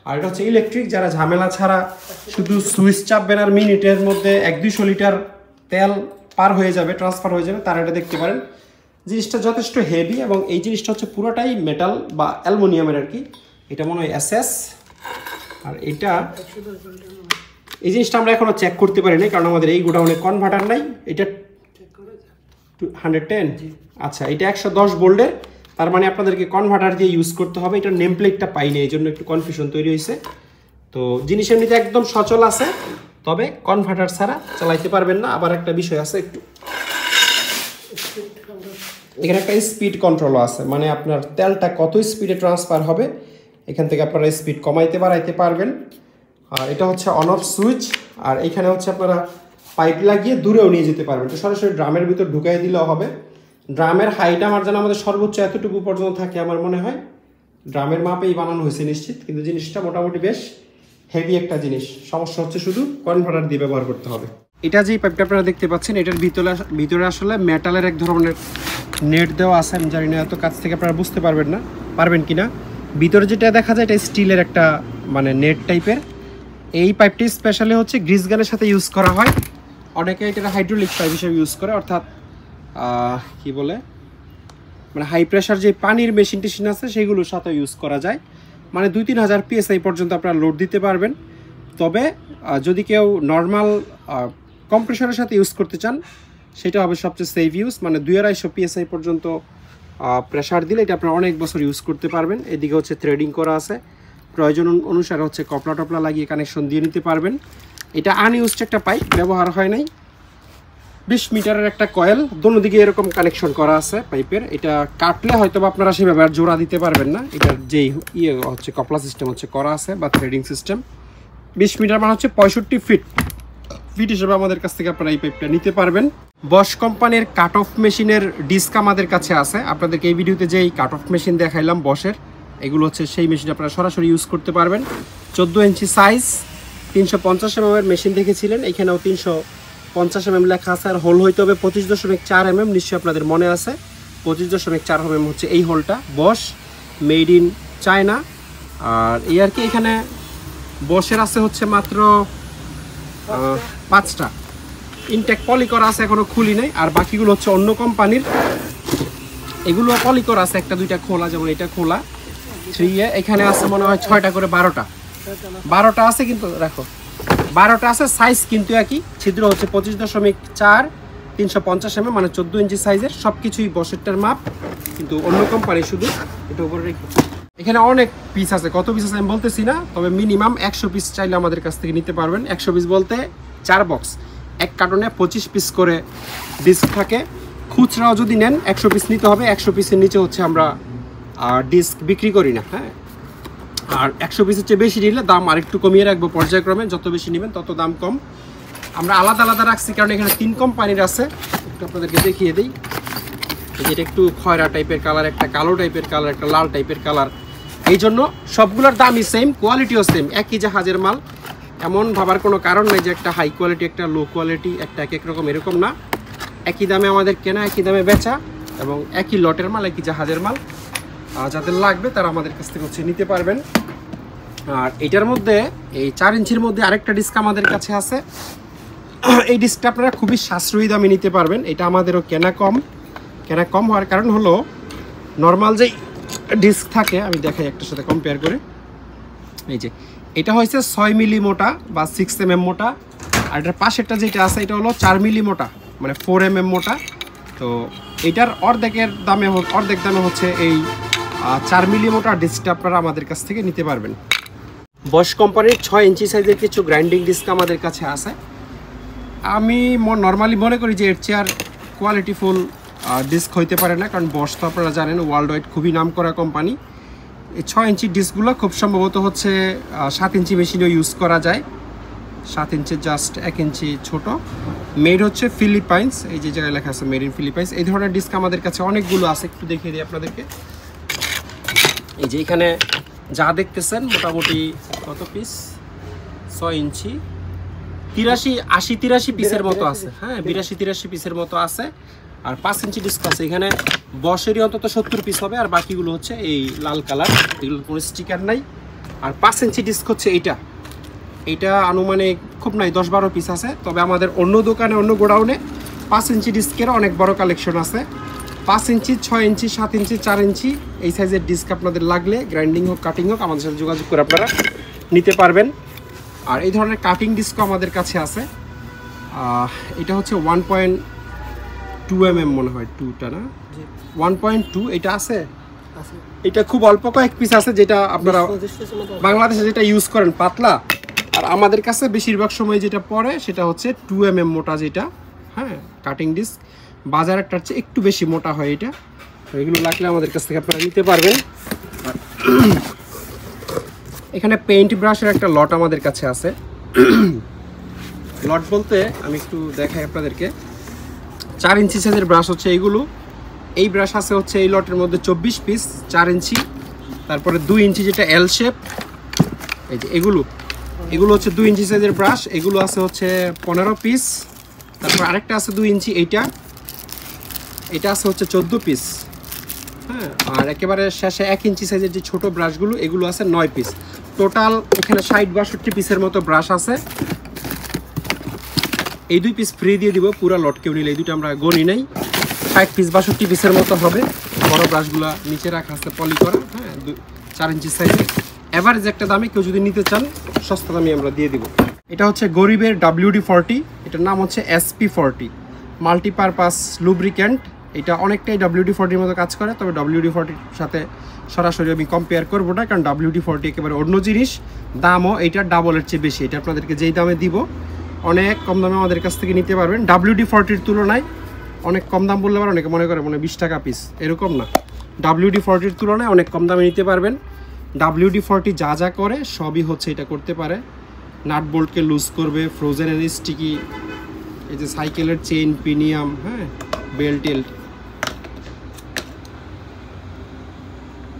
আর এটা হচ্ছে ইলেকট্রিক, যারা ঝামেলা ছাড়া শুধু সুইচ চাপবেন আর মিনিটের মধ্যে 1-200 লিটার তেল পার হয়ে যাবে, ট্রান্সফার হয়ে যাবে, তারা এটা দেখতে পারেন। জিনিসটা যথেষ্ট হেভি, এবং এই জিনিসটা হচ্ছে পুরোটাই মেটাল বা অ্যালুমিনিয়ামের আর কি। এটা মনে হয় এসএস। আর এটা, এই জিনিসটা আমরা এখনো চেক করতে পারি না, কারণ আমাদের এই গোডাউনে কনভার্টার নাই। এটা 110, আচ্ছা, এটা 110 ভোল্টের, তার মানে আপনাদেরকে কনভার্টার দিয়ে ইউজ করতে হবে। এটার নেম প্লেটটা পাইনি, এই জন্য একটু কনফিউশন তৈরি হয়েছে। তো জিনিস এমনিতে একদম সচল আছে, তবে কনভার্টার ছাড়া চালাইতে পারবেন না। আবার একটা বিষয় আছে, একটু এখানে একটা স্পিড কন্ট্রোলও আছে, মানে আপনার তেলটা কত স্পিডে ট্রান্সফার হবে এখান থেকে আপনারা স্পিড কমাইতে বাড়াইতে পারবেন। আর এটা হচ্ছে অন অফ সুইচ। আর এখানে হচ্ছে আপনারা পাইপ লাগিয়ে দূরেও নিয়ে যেতে পারবেন, তো সরাসরি ড্রামের ভিতর ঢুকাই দিলেও হবে। ড্রামের হাইট আমার জানা আমাদের সর্বোচ্চ এতটুকু পর্যন্ত থাকে আমার মনে হয়, ড্রামের মাপেই বানানো হয়েছে নিশ্চিত, কিন্তু জিনিসটা মোটামুটি বেশ হেভি একটা জিনিস। সমস্যা হচ্ছে শুধু কনভার্টার দিয়ে ব্যবহার করতে হবে। এটা যে পাইপটা আপনারা দেখতে পাচ্ছেন, এটার ভিতরে আসলে মেটালের এক ধরনের নেট দেওয়া আছে। আমি জানি না এত কাছ থেকে আপনারা বুঝতে পারবেন কিনা। ভিতরে যেটা দেখা যায় এটা স্টিলের একটা মানে নেট টাইপের। এই পাইপটি স্পেশালি হচ্ছে গ্রিস গানের সাথে ইউজ করা হয়। অনেকে এটা হাইড্রোলিক পাইপ হিসেবে ইউজ করে, অর্থাৎ কি বলে মানে হাই প্রেশার যে পানির মেশিন টেশিন আছে সেইগুলোর সাথে ইউজ করা যায়, মানে 2-3 হাজার PSI পর্যন্ত আপনারা লোড দিতে পারবেন। তবে যদি কেউ নর্মাল কম্প্রেসরের সাথে ইউজ করতে চান সেটা হবে সবচেয়ে সেফ ইউজ, মানে 2-250 PSI পর্যন্ত প্রেশার দিলে এটা আপনারা অনেক বছর ইউজ করতে পারবেন। এদিকে হচ্ছে থ্রেডিং করা আছে, প্রয়োজন অনুসারে হচ্ছে কপলা টপলা লাগিয়ে কানেকশন দিয়ে নিতে পারবেন। এটা আনইউজড একটা পাইপ, ব্যবহার হয় নাই। 20 মিটারের একটা কয়েল, দোনো দিকে এরকম কানেকশন করা আছে পাইপের। এটা কাটলে হয়তো আপনারা সেভাবে আর জোড়া দিতে পারবেন না, এটার যেই হচ্ছে কপলা সিস্টেম হচ্ছে করা আছে বা থ্রেডিং সিস্টেম। 20 মিটার মানে হচ্ছে 65 ফিট হিসেবে আমাদের কাছ থেকে আপনারা এই পাইপটা নিতে পারবেন। বশ কোম্পানির কাট অফ মেশিনের ডিস্ক আমাদের কাছে আছে। আপনাদেরকে এই ভিডিওতে যেই কাট অফ মেশিন দেখাইলাম বশের, এগুলো হচ্ছে সেই মেশিন আপনারা সরাসরি ইউজ করতে পারবেন। 14 ইঞ্চি সাইজ, 350 mm এর মেশিন দেখেছিলেন, এখানেও 350 mm লেখা আছে। আর হোল হইতে হবে 25.4 mm, নিশ্চয়ই আপনাদের মনে আছে 25.4 mm হচ্ছে এই হোলটা। বশ, মেড ইন চায়না। আর এই আর কি, এখানে বশের আছে হচ্ছে মাত্র 5টা ইনটেক পলি করা আছে, এখনো খুলি নাই। আর বাকিগুলো হচ্ছে অন্য কোম্পানির, এগুলো পলি করা আছে, 1-2টা খোলা, যেমন এটা খোলা 3A। এখানে আছে মনে হয় 6টা করে, 12টা আছে, কিন্তু রাখো 12টা আছে। সাইজ কিন্তু একই, ছিদ্র হচ্ছে 25.4, 350 mm, মানে 14 ইঞ্চি সাইজের। সব কিছুই বশেরটার মাপ, কিন্তু অন্য কোম্পানি শুধু এটা উপরে রেখে। এখানে অনেক পিস আছে, কত পিস আছে আমি বলতেছি না, তবে মিনিমাম 100 পিস চাইলে আমাদের কাছ থেকে নিতে পারবেন। 100 পিস বলতে 4 বক্স, এক কার্টনে 25 পিস করে ডিস্ক থাকে। খুচরাও যদি নেন 100 পিস নিতে হবে। 100 পিসের নিচে হচ্ছে আমরা ডিস্ক বিক্রি করি না, হ্যাঁ। আর 100 পিসের চেয়ে বেশি নিলে দাম আরেকটু কমিয়ে রাখবো পর্যায়ক্রমে, যত বেশি নেবেন তত দাম কম। আমরা আলাদা আলাদা রাখছি কারণ এখানে 3 কোম্পানির আছে, একটু আপনাদেরকে দেখিয়ে দিই। এটা একটু খয়রা টাইপের কালার, একটা কালো টাইপের কালার, একটা লাল টাইপের কালার। এই জন্য সবগুলোর দামই সেম, কোয়ালিটিও সেম, একই জাহাজের মাল। এমন ভাবার কোনো কারণ নেই যে একটা হাই কোয়ালিটি একটা লো কোয়ালিটি, একটা এক এক রকম, এরকম না। একই দামে আমাদের কেনা, একই দামে বেচা, এবং একই লটের মাল, একই জাহাজের মাল। যাদের লাগবে তারা আমাদের কাছ থেকে হচ্ছে নিতে পারবেন। আর এটার মধ্যে এই 4 ইঞ্চির মধ্যে আরেকটা ডিস্ক আমাদের কাছে আছে। এই ডিস্কটা আপনারা খুবই সাশ্রয়ী দামে নিতে পারবেন। এটা আমাদেরও কেনা কম হওয়ার কারণ হলো নর্মাল যেই ডিস্ক থাকে, আমি দেখাই একটার সাথে কম্পেয়ার করে। এই যে এটা হয়েছে 6 মিলি মোটা বা 6 mm মোটা, আর এটার পাশেরটা যেটা আছে এটা হলো 4 মিলি মোটা, মানে 4 mm মোটা। তো এটার অর্ধেক দামে হচ্ছে এই 4 মিলি মোটা ডিস্কটা আপনারা আমাদের কাছ থেকে নিতে পারবেন। বশ কোম্পানির 6 ইঞ্চি সাইজের কিছু গ্রাইন্ডিং ডিস্ক আমাদের কাছে আছে। আমি নর্মালি মনে করি যে এর চেয়ে আর কোয়ালিটিফুল ডিস্ক হইতে পারে না, কারণ বশ তো আপনারা জানেন ওয়ার্ল্ড ওয়াইড খুবই নাম করা কোম্পানি। এই 6 ইঞ্চি ডিস্কগুলো খুব সম্ভবত হচ্ছে 7 ইঞ্চি মেশিনেও ইউজ করা যায়। 7 ইঞ্চি জাস্ট 1 ইঞ্চি ছোট। মেড হচ্ছে ফিলিপাইন্স, এই যে জায়গায় লেখা আছে মেড ইন ফিলিপাইন্স। এই ধরনের ডিস্ক আমাদের কাছে অনেকগুলো আছে, একটু দেখিয়ে দিই আপনাদেরকে। এই যে এখানে যা দেখতেছেন মোটামুটি কত পিস, 6 ইঞ্চি 83 পিসের মতো আছে, হ্যাঁ 82-83 পিসের মতো আছে। আর 5 ইঞ্চি ডিস্ক আছে, এখানে বশেরই অন্তত 70 পিস হবে, আর বাকিগুলো হচ্ছে এই লাল কালার, এগুলোর কোনো স্টিকার নাই। আর 5 ইঞ্চি ডিস্ক হচ্ছে এইটা আনুমানিক খুব নাই 10-12 পিস আছে। তবে আমাদের অন্য দোকানে, অন্য গোডাউনে 5 ইঞ্চি ডিস্কের অনেক বড় কালেকশন আছে। 5 ইঞ্চি, 6 ইঞ্চি, 7 ইঞ্চি, 4 ইঞ্চি এই সাইজের ডিস্ক আপনাদের লাগলে গ্রাইন্ডিং হোক কাটিং হোক আমাদের সাথে যোগাযোগ করে আপনারা নিতে পারবেন। আর এই ধরনের কাটিং ডিস্কও আমাদের কাছে আছে। এটা হচ্ছে 1.2 mm মনে হয়, 2টা না 1.2, এটা আছে। এটা খুব অল্প কয়েক পিস আছে যেটা আপনারা বাংলাদেশে যেটা ইউজ করেন পাতলা, আর আমাদের কাছে বেশিরভাগ সময় যেটা পড়ে সেটা হচ্ছে 2 mm মোটা যেটা, হ্যাঁ কাটিং ডিস্ক। বাজারেরটার চেয়ে একটু বেশি মোটা হয় এটা। এগুলো লাগলে আমাদের কাছ থেকে আপনারা নিতে পারবেন। এখানে পেইন্ট ব্রাশের একটা লট আমাদের কাছে আছে। লট বলতে আমি একটু দেখাই আপনাদেরকে। 4 ইঞ্চি সাইজের ব্রাশ হচ্ছে এইগুলো। এই ব্রাশ আছে হচ্ছে এই লটের মধ্যে 24 পিস 4 ইঞ্চি। তারপরে 2 ইঞ্চি যেটা এল শেপ, এই যে এগুলো হচ্ছে 2 ইঞ্চি সাইজের ব্রাশ। এগুলো আছে হচ্ছে 15 পিস। তারপর আরেকটা আছে 2 ইঞ্চি, এটা আছে হচ্ছে 14 পিস, হ্যাঁ। আর একেবারে শেষে 1 ইঞ্চি সাইজের যে ছোট ব্রাশগুলো, এগুলো আছে 9 পিস। টোটাল এখানে 60-62 পিসের মতো ব্রাশ আছে। এই 2 পিস ফ্রি দিয়ে দিব পুরো লট কেউ নিলে, এই দুটো আমরা গনি নাই। 60 পিস 62 পিসের মতো হবে। বড় ব্রাশগুলো নিচে রাখা আছে পলি করা, হ্যাঁ 4 ইঞ্চি সাইজের। এভারেজ একটা দামে কেউ যদি নিতে চান সস্তা দামে আমরা দিয়ে দিব। এটা হচ্ছে গরিবের WD-40, এটার নাম হচ্ছে SP-40 মাল্টিপারপাস লুব্রিক্যান্ট। এটা অনেকটাই WD-40 মতো কাজ করে, তবে WD-40 সাথে সরাসরি আমি কম্পেয়ার করবো না, কারণ WD-40 একেবারে অন্য জিনিস। দামও এইটার ডাবলের চেয়ে বেশি। এটা আপনাদেরকে যেই দামে দিব অনেক কম দামে আমাদের কাছ থেকে নিতে পারবেন। WD-40 তুলনায় অনেক কম দাম বললে পারে অনেকে মনে করে 20 টাকা পিস, এরকম না। WD-40 তুলনায় অনেক কম দামে নিতে পারবেন। WD-40 যা যা করে সবই হচ্ছে এটা করতে পারে। নাট বোল্টকে লুজ করবে, ফ্রোজেন এন্ড স্টিকি, এই যে সাইকেলের চেইন, পিনিয়াম, হ্যাঁ বেল্ট টেল্ট,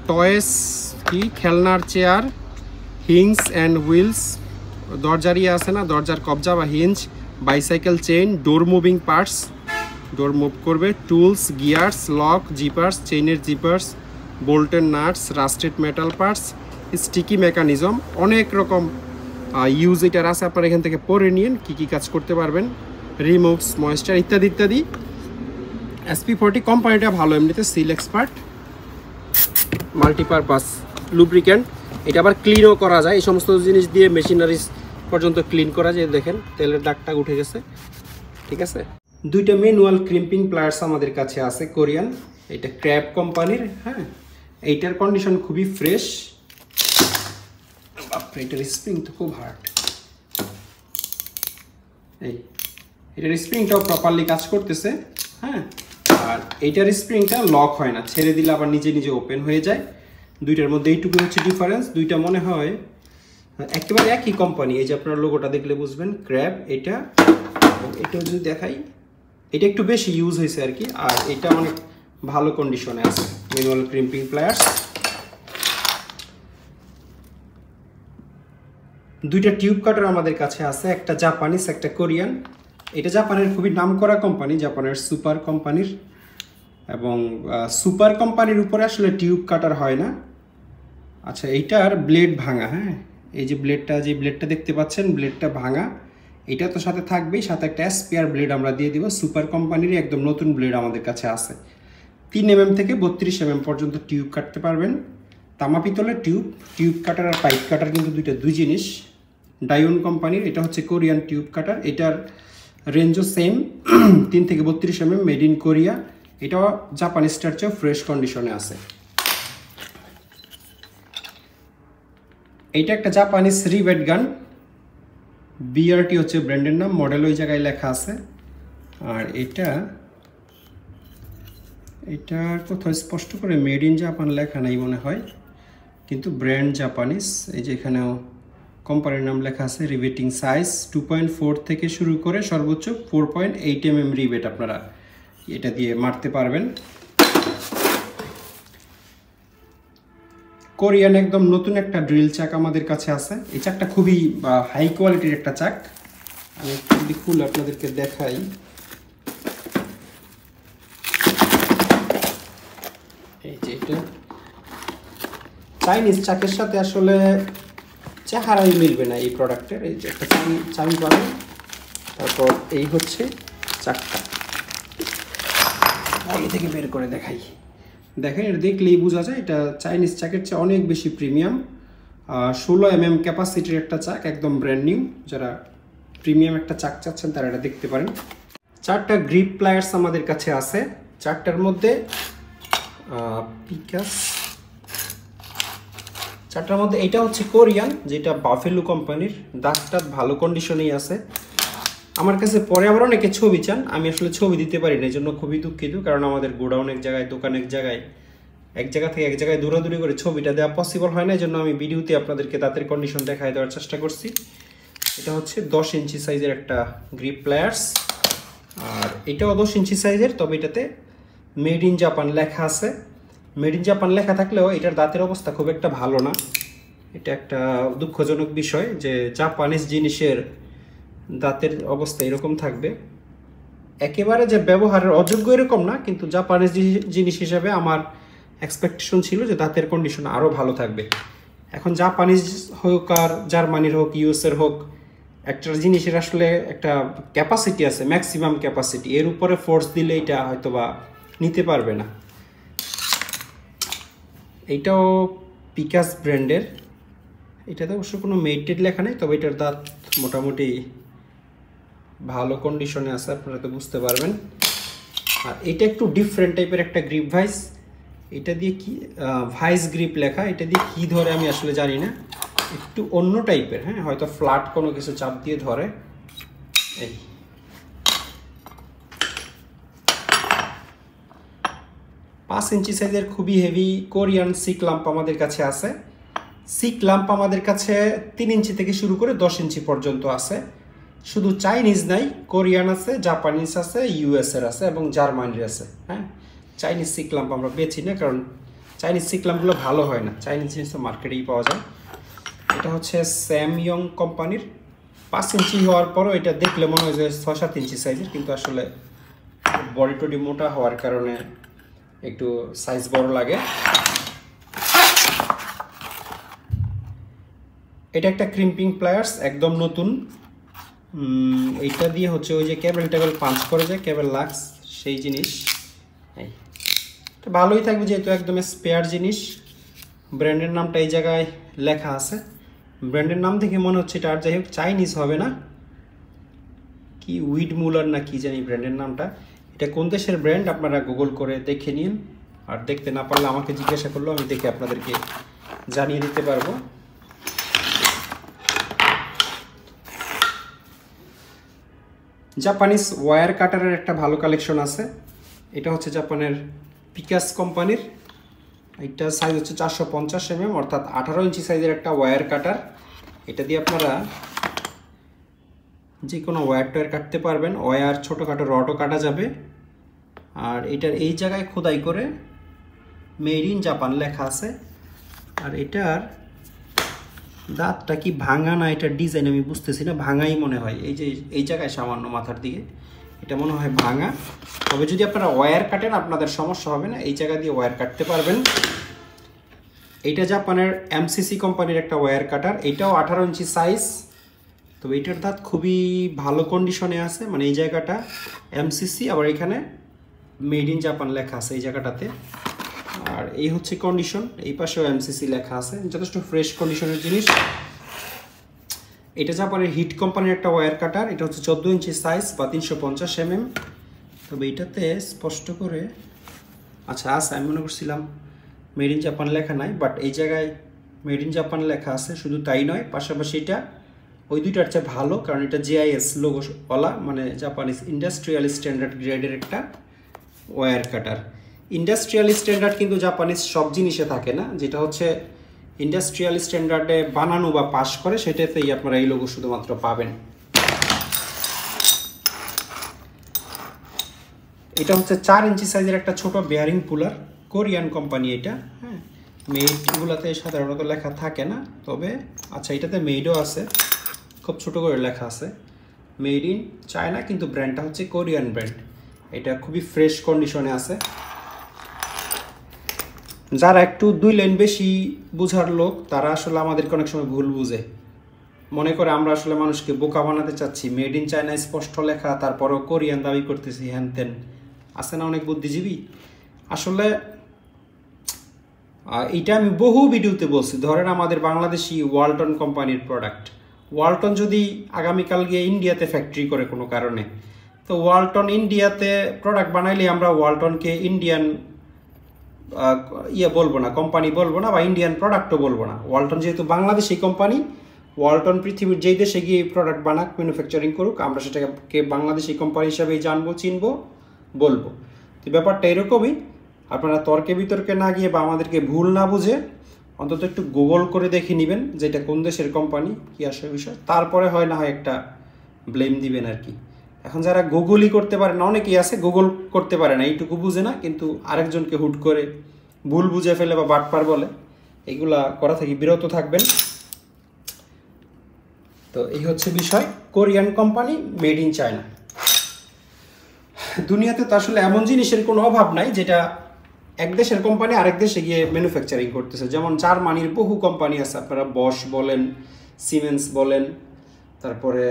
টয়েস কি খেলনার চেয়ার, হিংস অ্যান্ড হুইলস, দরজার আছে না, দরজার কবজা বা hinge, bicycle chain, door moving parts, door move করবে, টুলস, গিয়ার্স, লক, জিপার্স, চেইনের জিপার্স, বোল্টের nuts, rusted metal parts, sticky mechanism, অনেক রকম ইউজ এটার আছে। আপনারা এখান থেকে পড়ে নিন কী কী কাজ করতে পারবেন, রিমুভস ময়েশ্চার ইত্যাদি ইত্যাদি। SP-40 কোম্পানিটা ভালো, এমনিতে সিল এক্সপার্ট মাল্টিপারপাস লুব্রিক্যান্ট। এটা আবার ক্লিনও করা যায়, এই সমস্ত জিনিস দিয়ে মেশিনারিজ পর্যন্ত ক্লিন করা যায়। দেখেন তেলের দাগটা উঠে গেছে, ঠিক আছে। দুইটা ম্যানুয়াল ক্রিম্পিং প্লায়ার্স আমাদের কাছে আছে কোরিয়ান, এটা ক্র্যাব কোম্পানির, হ্যাঁ এইটার কন্ডিশন খুবই ফ্রেশ। বাপরে, এটার স্প্রিং তো খুব হার্ড। এটার স্প্রিংটাও প্রপারলি কাজ করতেছে, হ্যাঁ। আর এইটার স্প্রিংটা লক হয় না, ছেড়ে দিলে আবার নিজে নিজে ওপেন হয়ে যায়। দুইটার মধ্যে এইটুকু হচ্ছে ডিফারেন্স। দুইটা মনে হয় একেবারে একই কোম্পানি। এই যে আপনার লোগোটা দেখলে বুঝবেন, ক্র্যাব। এটা এটাও যদি দেখাই, এটা একটু বেশি ইউজ হয়েছে আর কি, আর এটা অনেক ভালো কন্ডিশনে আছে। ম্যানুয়াল ক্রিম্পিং প্লায়ার্স, দুইটা টিউব কাটার আমাদের কাছে আছে, একটা জাপানিজ একটা কোরিয়ান। এটা জাপানের খুবই নামকরা কোম্পানি, জাপানের সুপার কোম্পানির, এবং সুপার কোম্পানির উপরে আসলে টিউব কাটার হয় না। আচ্ছা, এইটার ব্লেড ভাঙা, হ্যাঁ এই যে ব্লেডটা দেখতে পাচ্ছেন, ব্লেডটা ভাঙা। এটা তো সাথে থাকবেই, সাথে একটা স্পেয়ার ব্লেড আমরা দিয়ে দিব। সুপার কোম্পানির একদম নতুন ব্লেড আমাদের কাছে আছে। 3 mm থেকে 32 mm পর্যন্ত টিউব কাটতে পারবেন। তামা পিতলের টিউব কাটার আর পাইপ কাটার কিন্তু দুই জিনিস। ডায়ন কোম্পানির, এটা হচ্ছে কোরিয়ান টিউব কাটার। এটার রেঞ্জও সেম, 3 থেকে 32 mm, মেড ইন কোরিয়া। এটাও জাপানিজ চেয়েও ফ্রেশ কন্ডিশনে আছে। এইটা একটা জাপানিজ রিভেট গান, BRT হচ্ছে ব্র্যান্ডের নাম, মডেল ওই জায়গায় লেখা আছে। আর এটা কোথাও স্পষ্ট করে মেড ইন জাপান লেখা নাই মনে হয়, কিন্তু ব্র্যান্ড জাপানিজ। এই যে এখানেও কোম্পানির নাম লেখা আছে। রিভেটিং সাইজ 2.4 থেকে শুরু করে সর্বোচ্চ 4.8 mm রিভেট আপনারা এটা দিয়ে মারতে পারবেন। কোরিয়ান একদম নতুন একটা ড্রিল চাক আমাদের কাছে আছে। এই চাকটা খুবই হাই কোয়ালিটির একটা চাক। আমি যদি খুলে আপনাদেরকে দেখাই, এই যে এটা চাইনিজ চাকের সাথে আসলে চেহারাই মিলবে না এই প্রোডাক্টের। এই যে একটা চাবি পাবেন, তারপর এই হচ্ছে চাকটা। আগে থেকে বের করে দেখাই, দেখেন এটা দেখলেই বোঝা যায় এটা চাইনিজ চাকের চেয়ে অনেক বেশি প্রিমিয়াম। 16 mm ক্যাপাসিটির একটা চাক, একদম ব্র্যান্ড নিউ। যারা প্রিমিয়াম একটা চাক চাচ্ছেন তারা এটা দেখতে পারেন। 4টা গ্রিপ প্লায়ার্স আমাদের কাছে আছে। 4টার মধ্যে পিকাস, 4টার মধ্যে এটা হচ্ছে কোরিয়ান, যেটা বাফেলো কোম্পানির। দাঁতটা ভালো কন্ডিশনেই আছে আমার কাছে। পরে আবার অনেকে ছবি চান, আমি আসলে ছবি দিতে পারি না, এই জন্য খুবই দুঃখিত। কারণ আমাদের গোডাউন এক জায়গায়, দোকান এক জায়গায়, এক জায়গা থেকে এক জায়গায় দৌড়াদৌড়ি করে ছবিটা দেওয়া পসিবল হয় না। এই জন্য আমি ভিডিওতে আপনাদেরকে দাঁতের কন্ডিশন দেখায় দেওয়ার চেষ্টা করছি। এটা হচ্ছে 10 ইঞ্চি সাইজের একটা গ্রিপ প্লায়ার্স, আর এটাও 10 ইঞ্চি সাইজের, তবে এটাতে মেড ইন জাপান লেখা আছে। মেড ইন জাপান লেখা থাকলেও এটার দাঁতের অবস্থা খুব একটা ভালো না। এটা একটা দুঃখজনক বিষয় যে জাপানিজ জিনিসের দাঁতের অবস্থা এরকম থাকবে। একেবারে যে ব্যবহারের অযোগ্য এরকম না, কিন্তু জাপানিজ জিনিস হিসাবে আমার এক্সপেকটেশন ছিল যে দাঁতের কন্ডিশন আরও ভালো থাকবে। এখন জাপানিজ হোক আর জার্মানির হোক, ইউএসের হোক, একটা জিনিসের আসলে একটা ক্যাপাসিটি আছে, ম্যাক্সিমাম ক্যাপাসিটি। এর উপরে ফোর্স দিলে এটা হয়তো বা নিতে পারবে না। এইটাও পিকাস ব্র্যান্ডের, এটাতে অবশ্য কোনো মেটেড লেখা নেই, তবে এটার দাঁত মোটামুটি ভালো কন্ডিশনে আছে, আপনারা তো বুঝতে পারবেন। আর এটা একটু ডিফারেন্ট টাইপের একটা গ্রিপ ভাইস, এটা দিয়ে কি ভাইস গ্রিপ লেখা, এটা দিয়ে কি ধরে আমি আসলে জানি না, একটু অন্য টাইপের। হ্যাঁ, হয়তো ফ্ল্যাট কোনো কিছু চাপ দিয়ে ধরে। এই 5 ইঞ্চি সাইজের খুবই হেভি কোরিয়ান সিক ল্যাম্প আমাদের কাছে আছে। সিক ল্যাম্প আমাদের কাছে 3 ইঞ্চি থেকে শুরু করে 10 ইঞ্চি পর্যন্ত আছে। শুধু চাইনিজ নাই, কোরিয়ান আছে, জাপানিজ আছে, ইউএসএর আছে এবং জার্মানির আছে। হ্যাঁ, চাইনিজ সিক ল্যাম্প আমরা বেচি না, কারণ চাইনিজ সিক ল্যাম্পগুলো ভালো হয় না, চাইনিজ জিনিস তো মার্কেটেই পাওয়া যায়। এটা হচ্ছে স্যামইয়ং কোম্পানির। 5 ইঞ্চি হওয়ার পরও এটা দেখলে মনে হয় যে 6-7 ইঞ্চি সাইজের, কিন্তু আসলে বডি টডি মোটা হওয়ার কারণে একটু সাইজ বড় লাগে। এটা একটা ক্রিম্পিং প্লায়ার্স, একদম নতুন। এইটা দিয়ে হচ্ছে ওই যে কেবল টেবল পাঞ্চ করে যায়, কেবল লাক্স, সেই জিনিস। এটা ভালোই থাকবে যেহেতু একদম স্পেয়ার জিনিস। ব্র্যান্ডের নামটা এই জায়গায় লেখা আছে, ব্র্যান্ডের নাম দেখে মনে হচ্ছে এটা আর যাই হোক চাইনিজ হবে না, কি উইড মুলার না কি জানি ব্র্যান্ডের নামটা। এটা কোন দেশের ব্র্যান্ড আপনারা গুগল করে দেখে নিন, আর দেখতে না পারলে আমাকে জিজ্ঞাসা করলেও আমি দেখে আপনাদেরকে জানিয়ে দিতে পারবো। জাপানিজ ওয়্যার কাটারের একটা ভালো কালেকশন আছে। এটা হচ্ছে জাপানের পিকাস কোম্পানির। এটা সাইজ হচ্ছে 450 mm, অর্থাৎ 18 ইঞ্চি সাইজের একটা ওয়্যার কাটার। এটা দিয়ে আপনারা যে কোনো ওয়্যার টয়ার কাটতে পারবেন, ওয়্যার ছোটোখাটো রডও কাটা যাবে। আর এটার এই জায়গায় খোদাই করে মেড ইন জাপান লেখা আছে। আর এটার দাঁতটা কি ভাঙা না এটার ডিজাইন আমি বুঝতেছি না, ভাঙাই মনে হয়। এই যে এই জায়গায় সামান্য মাথার দিকে এটা মনে হয় ভাঙা। তবে যদি আপনারা ওয়্যার কাটেন আপনাদের সমস্যা হবে না, এই জায়গা দিয়ে ওয়্যার কাটতে পারবেন। এটা জাপানের এমসিসি কোম্পানির একটা ওয়্যার কাটার, এটাও 18 ইঞ্চি সাইজ। তবে এটার দাঁত খুবই ভালো কন্ডিশনে আছে, মানে এই জায়গাটা এমসিসি, আবার এখানে মেড ইন জাপান লেখা আছে এই জায়গাটাতে। আর এই হচ্ছে কন্ডিশন, এই পাশেও এমসিসি লেখা আছে, যথেষ্ট ফ্রেশ কন্ডিশনের জিনিস। এটা জাপানের হিট কোম্পানির একটা ওয়্যার কাটার, এটা হচ্ছে 14 ইঞ্চি সাইজ বা 350 mm। তবে এটাতে স্পষ্ট করে আচ্ছা আছে, আমি মনে করছিলাম মেড ইন জাপান লেখা নাই, বাট এই জায়গায় মেড ইন জাপান লেখা আছে। শুধু তাই নয়, পাশাপাশি এটা ওই দুইটার চেয়ে ভালো, কারণ এটা জিআইএস লোগোওয়ালা, মানে জাপানিজ ইন্ডাস্ট্রিয়াল স্ট্যান্ডার্ড গ্রেডের একটা ওয়্যার কাটার। ইন্ডাস্ট্রিয়াল স্ট্যান্ডার্ড কিন্তু জাপানিজ সব জিনিসে থাকে না, যেটা হচ্ছে ইন্ডাস্ট্রিয়াল স্ট্যান্ডার্ডে বানানো বা পাস করে সেটাতেই আপনারা এই লোগো শুধুমাত্র পাবেন। এটা হচ্ছে 4 ইঞ্চি সাইজের একটা ছোট বেয়ারিং পুলার, কোরিয়ান কোম্পানি এটা। হ্যাঁ, মেডগুলোতে সাধারণত লেখা থাকে না, তবে আচ্ছা এটাতে মেডও আছে, খুব ছোট করে লেখা আছে মেড ইন চায়না, কিন্তু ব্র্যান্ডটা হচ্ছে কোরিয়ান ব্র্যান্ড। এটা খুবই ফ্রেশ কন্ডিশনে আছে। যারা একটু 2 লাইন বেশি বুঝার লোক তারা আসলে আমাদেরকে অনেক সময় ভুল বুঝে, মনে করে আমরা আসলে মানুষকে বোকা বানাতে চাচ্ছি, মেড ইন চায়না স্পষ্ট লেখা তারপরেও কোরিয়ান দাবি করতেছি, হ্যান তেন আছে না অনেক বুদ্ধিজীবী। আসলে এটা আমি বহু ভিডিওতে বলছি, ধরেন আমাদের বাংলাদেশি ওয়ালটন কোম্পানির প্রোডাক্ট, ওয়ালটন যদি আগামীকাল গিয়ে ইন্ডিয়াতে ফ্যাক্টরি করে কোনো কারণে, তো ওয়ালটন ইন্ডিয়াতে প্রোডাক্ট বানাইলে আমরা ওয়ালটনকে ইন্ডিয়ান বলবো না, কোম্পানি বলবো না, বা ইন্ডিয়ান প্রোডাক্টও বলবো না। ওয়ালটন যেহেতু বাংলাদেশি কোম্পানি, ওয়ালটন পৃথিবীর যেই দেশে গিয়ে প্রোডাক্ট বানাক, ম্যানুফ্যাকচারিং করুক, আমরা সেটাকে বাংলাদেশি কোম্পানি হিসাবেই জানবো, চিনবো, বলবো। তো ব্যাপারটা এরকমই, আপনারা তর্কে বিতর্কে না গিয়ে বা আমাদেরকে ভুল না বুঝে অন্তত একটু গুগল করে দেখে নেবেন যে এটা কোন দেশের কোম্পানি, কী আসলে বিষয়, তারপরে হয় না হয় একটা ব্লেম দিবেন আর কি। এখন যারা গুগলই করতে পারে না, অনেকেই আছে গুগল করতে পারে না, এইটুকু বুঝে না, কিন্তু আরেকজনকে হুট করে ভুল বুঝে ফেলে বা বাটপার বলে, এগুলা করা থেকে বিরত থাকবেন। তো এই হচ্ছে বিষয়, Korean company, made in China. দুনিয়াতে তো আসলে এমন জিনিসের কোনো অভাব নাই যেটা এক দেশের কোম্পানি আরেক দেশে গিয়ে ম্যানুফ্যাকচারিং করতেছে। যেমন জার্মানির বহু কোম্পানি আছে, আপনারা বশ বলেন, সিমেন্স বলেন, তারপরে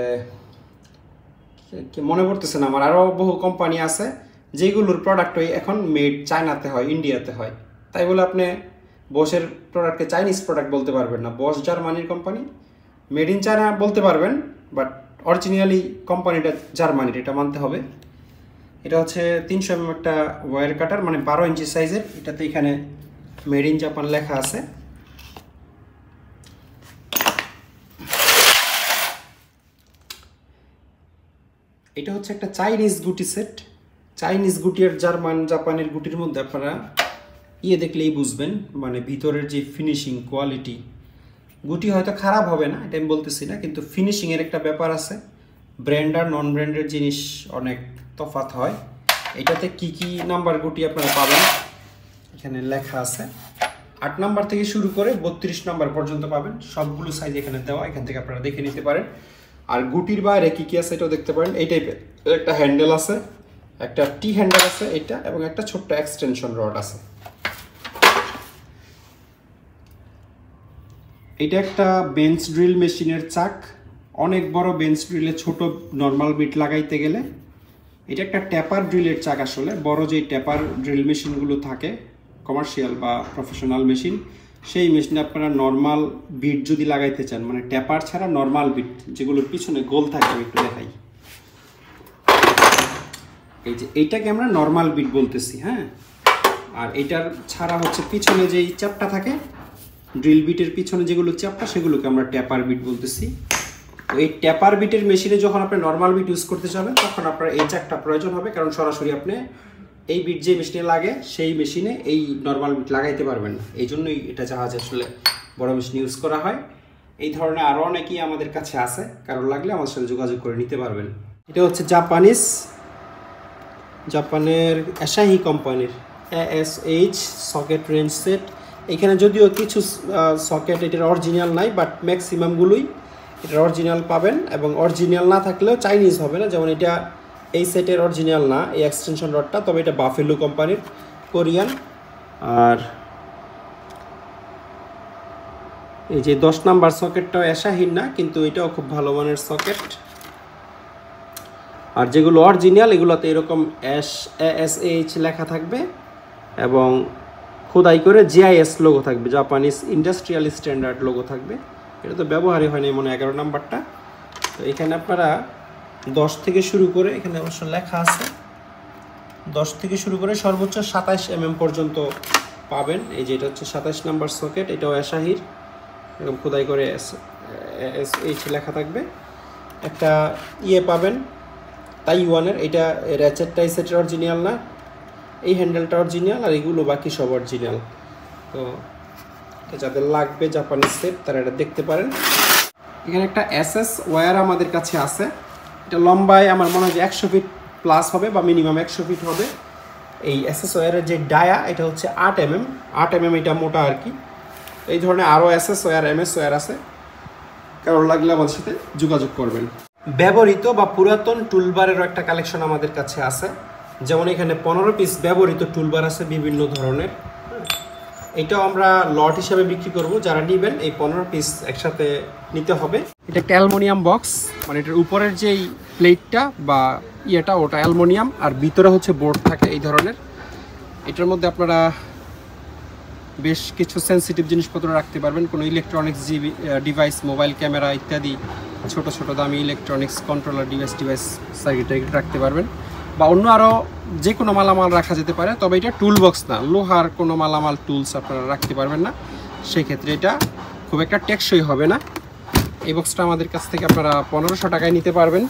মনে পড়তেছে না আমার, আরও বহু কোম্পানি আছে যেগুলোর প্রোডাক্ট এখন মেড চায়নাতে হয়, ইন্ডিয়াতে হয়, তাই বলে আপনি বসের প্রোডাক্টকে চাইনিজ প্রোডাক্ট বলতে পারবেন না। বস জার্মানির কোম্পানি, মেড ইন চায়না বলতে পারবেন, বাট অরিজিনালি কোম্পানিটা জার্মানির, এটা মানতে হবে। এটা হচ্ছে 300 mm একটা ওয়্যার কাটার, মানে 12 ইঞ্চি সাইজের। এটাতে এখানে মেড ইন জাপান লেখা আছে। এটা হচ্ছে একটা চাইনিজ গুটি সেট। চাইনিজ গুটি আর জাপানের গুটির মধ্যে আপনারা দেখলেই বুঝবেন, মানে ভিতরের যে ফিনিশিং কোয়ালিটি। গুটি হয়তো খারাপ হবে না, এটা আমি বলতেছি না, কিন্তু ফিনিশিংয়ের একটা ব্যাপার আছে। ব্র্যান্ড আর নন ব্র্যান্ডের জিনিস অনেক তফাৎ হয়। এটাতে কি কি নাম্বার গুটি আপনারা পাবেন এখানে লেখা আছে। 8 নাম্বার থেকে শুরু করে 32 নাম্বার পর্যন্ত পাবেন, সবগুলো সাইজ এখানে দেওয়া, এখান থেকে আপনারা দেখে নিতে পারেন। আর গুটির বাইরে কি কি আছে এটাও দেখতে পারেন। এই টাইপের একটা হ্যান্ডেল আছে, একটা টি হ্যান্ডেল আছে এটা, এবং একটা ছোট্ট এক্সটেনশন রড আছে। এটা একটা বেঞ্চ ড্রিল মেশিনের চাক। অনেক বড় বেঞ্চ ড্রিলে ছোট নর্মাল বিট লাগাইতে গেলে এটা একটা ট্যাপার ড্রিলের চাক। আসলে বড় যে ট্যাপার ড্রিল মেশিনগুলো থাকে কমার্শিয়াল বা প্রফেশনাল মেশিন, সেই মেশিনে আপনারা নর্মাল বিট যদি লাগাইতে চান, মানে ট্যাপার ছাড়া নর্মাল বিট যেগুলোর পিছনে গোল থাকে, আমি একটু দেখাই। এই যে এইটাকে আমরা নর্মাল বিট বলতেছি, হ্যাঁ। আর এটার ছাড়া হচ্ছে পিছনে যেই চ্যাপটা থাকে, ড্রিল বিটের পিছনে যেগুলো চ্যাপটা, সেগুলোকে আমরা ট্যাপার বিট বলতেছি। তো এই ট্যাপার বিটের মেশিনে যখন আপনি নর্মাল বিট ইউজ করতে যাবেন, তখন আপনার এই চাকটা প্রয়োজন হবে, কারণ সরাসরি আপনি এই বিট যে মেশিনে লাগে সেই মেশিনে এই নর্মাল বিট লাগাইতে পারবেন না। এই জন্যই এটা জাহাজ আসলে বড় মেশিন ইউজ করা হয়। এই ধরনের আরও অনেকেই আমাদের কাছে আছে, কারণ লাগলে আমার সাথে যোগাযোগ করে নিতে পারবেন। এটা হচ্ছে জাপানের অ্যাসাহি কোম্পানির ASH সকেট রেঞ্জ সেট। এখানে যদিও কিছু সকেট এটার অরিজিনাল নাই, বাট ম্যাক্সিমামগুলোই এটার অরিজিনাল পাবেন, এবং অরিজিনাল না থাকলেও চাইনিজ হবে না। যেমন এটা এই সেটের অরিজিনাল না, এই এক্সটেনশন রডটা, তবে এটা বাফেলো কোম্পানির, কোরিয়ান। আর এই যে 10 নাম্বার সকেটটাও অ্যাসাহির না, কিন্তু এটাও খুব ভালো মানের সকেট। আর যেগুলো অরিজিনাল এগুলোতে এরকম ASH লেখা থাকবে, এবং খোদাই করে GIS লোগো থাকবে, জাপানিজ ইন্ডাস্ট্রিয়াল স্ট্যান্ডার্ড লোগো থাকবে। এটা তো ব্যবহারই হয় না মনে 11 নাম্বারটা। তো এখানে আপনারা 10 থেকে শুরু করে, এখানে অবশ্য লেখা আছে 10 থেকে শুরু করে সর্বোচ্চ 27 mm পর্যন্ত পাবেন। এই যে এটা হচ্ছে 27 নাম্বার সকেট, এটাও অ্যাসাহির, এরকম খোদাই করে ASH লেখা থাকবে। একটা পাবেন তাইওয়ানের, এটা র্যাচেটটা এই সেটের অরিজিনাল না, এই হ্যান্ডেলটা অরিজিনাল, আর এগুলো বাকি সব অরিজিনাল। তো যাদের লাগবে জাপানিজ সেট তারা এটা দেখতে পারেন। এখানে একটা SS ওয়্যার আমাদের কাছে আছে। এটা লম্বায় আমার মনে হয় যে 100 ফিট প্লাস হবে, বা মিনিমাম 100 ফিট হবে। এই SS ওয়্যারের যে ডায়া, এটা হচ্ছে 8 mm, এটা মোটা আর কি। এই ধরনের আরও SS ওয়্যার, MS ওয়্যার আছে, কারণ লাগলে আমাদের সাথে যোগাযোগ করবেন। ব্যবহৃত বা পুরাতন টুলবারেরও একটা কালেকশন আমাদের কাছে আছে। যেমন এখানে 15 পিস ব্যবহৃত টুলবার আছে বিভিন্ন ধরনের। এটাও আমরা লট হিসাবে বিক্রি করব, যারা নেবেন এই 15 পিস একসাথে নিতে হবে। এটা একটা অ্যালুমিনিয়াম বক্স, মানে এটার উপরের যেই প্লেটটা বা ওটা অ্যালুমিনিয়াম, আর ভিতরে হচ্ছে বোর্ড থাকে এই ধরনের। এটার মধ্যে আপনারা বেশ কিছু সেন্সিটিভ জিনিসপত্র রাখতে পারবেন, কোনো ইলেকট্রনিক্স ডিভাইস, মোবাইল ক্যামেরা ইত্যাদি ছোট ছোট দামি ইলেকট্রনিক্স কন্ট্রোলার ডিভাইস সার্কিট রাখতে পারবেন, বা অন্য আরও যে কোনো মালামাল রাখা যেতে পারে। তবে এটা টুল বক্স না, লোহার কোনো মালামাল টুলস আপনারা রাখতে পারবেন না, সেক্ষেত্রে এটা খুব একটা টেকসই হবে না। এই বক্সটা আমাদের কাছ থেকে আপনারা 1500 টাকায় নিতে পারবেন।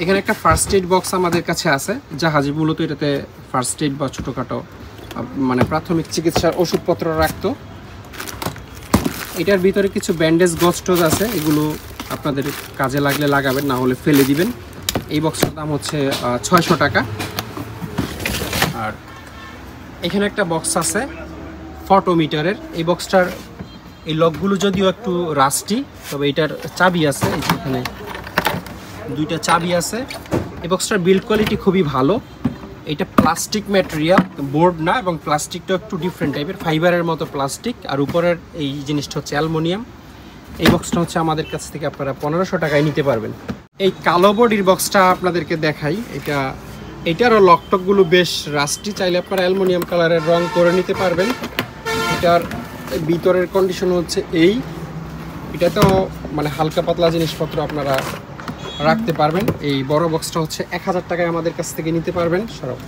এখানে একটা ফার্স্ট এইড বক্স আমাদের কাছে আছে, জাহাজে মূলত এটাতে ফার্স্ট এইড বা ছোটোখাটো মানে প্রাথমিক চিকিৎসার ওষুধপত্র রাখতো। এটার ভিতরে কিছু ব্যান্ডেজ গজটোজ আছে, এগুলো আপনাদের কাজে লাগলে লাগাবেন, না হলে ফেলে দিবেন। এই বক্সটার দাম হচ্ছে 600 টাকা। আর এখানে একটা বক্স আছে ফটোমিটারের। এই বক্সটার এই লকগুলো যদিও একটু রাস্টি, তবে এটার চাবি আছে, এখানে 2টা চাবি আছে। এই বক্সটার বিল্ড কোয়ালিটি খুবই ভালো। এটা প্লাস্টিক ম্যাটেরিয়াল, বোর্ড না, এবং প্লাস্টিকটা একটু ডিফারেন্ট টাইপের, ফাইবারের মতো প্লাস্টিক, আর উপরের এই জিনিসটা হচ্ছে অ্যালুমিনিয়াম। এই বক্সটা হচ্ছে আমাদের কাছ থেকে আপনারা 1500 টাকায় নিতে পারবেন। এই কালো বডির বক্সটা আপনাদেরকে দেখাই। এটারও লকটকগুলো বেশ রাস্টি, চাইলে আপনারা অ্যালুমিনিয়াম কালারের রং করে নিতে পারবেন। এটার ভিতরের কন্ডিশন হচ্ছে এই, এটাতেও মানে হালকা পাতলা জিনিসপত্র আপনারা রাখতে পারবেন। এই বড় বক্সটা হচ্ছে 1000 টাকায় আমাদের কাছ থেকে নিতে পারবেন সরব।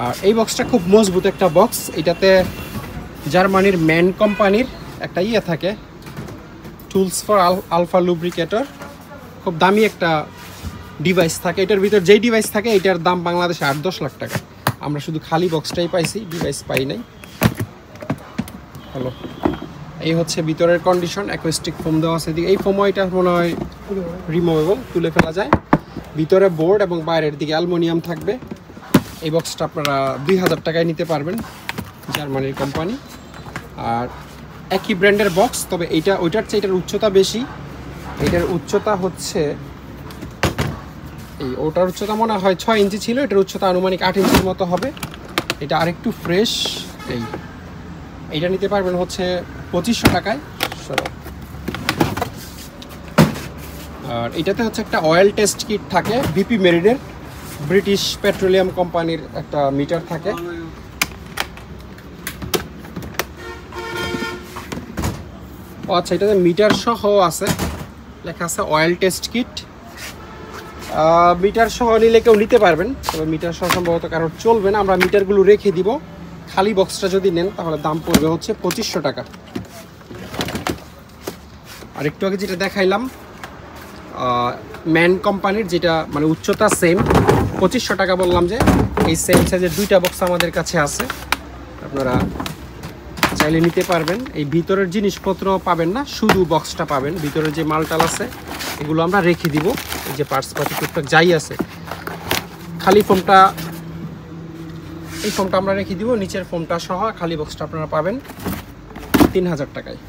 আর এই বক্সটা খুব মজবুত একটা বক্স, এটাতে জার্মানির ম্যান কোম্পানির একটা ইয়ে থাকে, টুলস ফর আলফা লুব্রিকেটর, খুব দামি একটা ডিভাইস থাকে। এটার ভিতর যেই ডিভাইস থাকে এটার দাম বাংলাদেশে 8-10 লাখ টাকা। আমরা শুধু খালি বক্সটাই পাইছি, ডিভাইস পাই নাই। হ্যালো, এই হচ্ছে ভিতরের কন্ডিশন। অ্যাকোস্টিক ফোম দেওয়া আছে এদিকে। এই ফোম এটা মনে হয় রিমুভেবল, তুলে ফেলা যায়। ভিতরে বোর্ড এবং বাইরের দিকে অ্যালুমিনিয়াম থাকবে। এই বক্সটা আপনারা 2000 টাকায় নিতে পারবেন, জার্মানির কোম্পানি। আর একই ব্র্যান্ডের বক্স, তবে এইটা ওইটার চেয়ে এটার উচ্চতা বেশি। এটার উচ্চতা হচ্ছে এই, ওটার উচ্চতা মনে হয় 6 ইঞ্চি ছিল, এটার উচ্চতা আনুমানিক 8 ইঞ্চির মতো হবে। এটা আরেকটু ফ্রেশ। এইটা নিতে পারবেন হচ্ছে 2500 টাকায়। আর এটাতে হচ্ছে একটা অয়েল টেস্ট কিট থাকে, বিপি মেরিডের, ব্রিটিশ পেট্রোলিয়াম কোম্পানির একটা মিটার থাকে। ও আচ্ছা, এটাতে মিটার সহ আছে, লেখা আছে অয়েল টেস্ট কিট। মিটার সহ নিলে কেউ নিতে পারবেন, তবে মিটার সহ সম্ভবত কারোর চলবে না। আমরা মিটারগুলো রেখে দিব। খালি বক্সটা যদি নেন তাহলে দাম পড়বে হচ্ছে 2500 টাকা। আর একটু আগে যেটা দেখাইলাম ম্যান কোম্পানির, যেটা মানে উচ্চতা সেম, 2500 টাকা বললাম, যে এই সেম সাইজের 2টা বক্স আমাদের কাছে আছে, আপনারা চাইলে নিতে পারবেন। এই ভিতরের জিনিসপত্র পাবেন না, শুধু বক্সটা পাবেন। ভিতরে যে মালটাল আছে এগুলো আমরা রেখে দিব, এই যে পার্টস পাতি টুকটাক যাই আছে। খালি ফোমটা, এই ফোমটা আমরা রেখে দিব, নিচের ফোমটা সহ খালি বক্সটা আপনারা পাবেন 3000 টাকায়।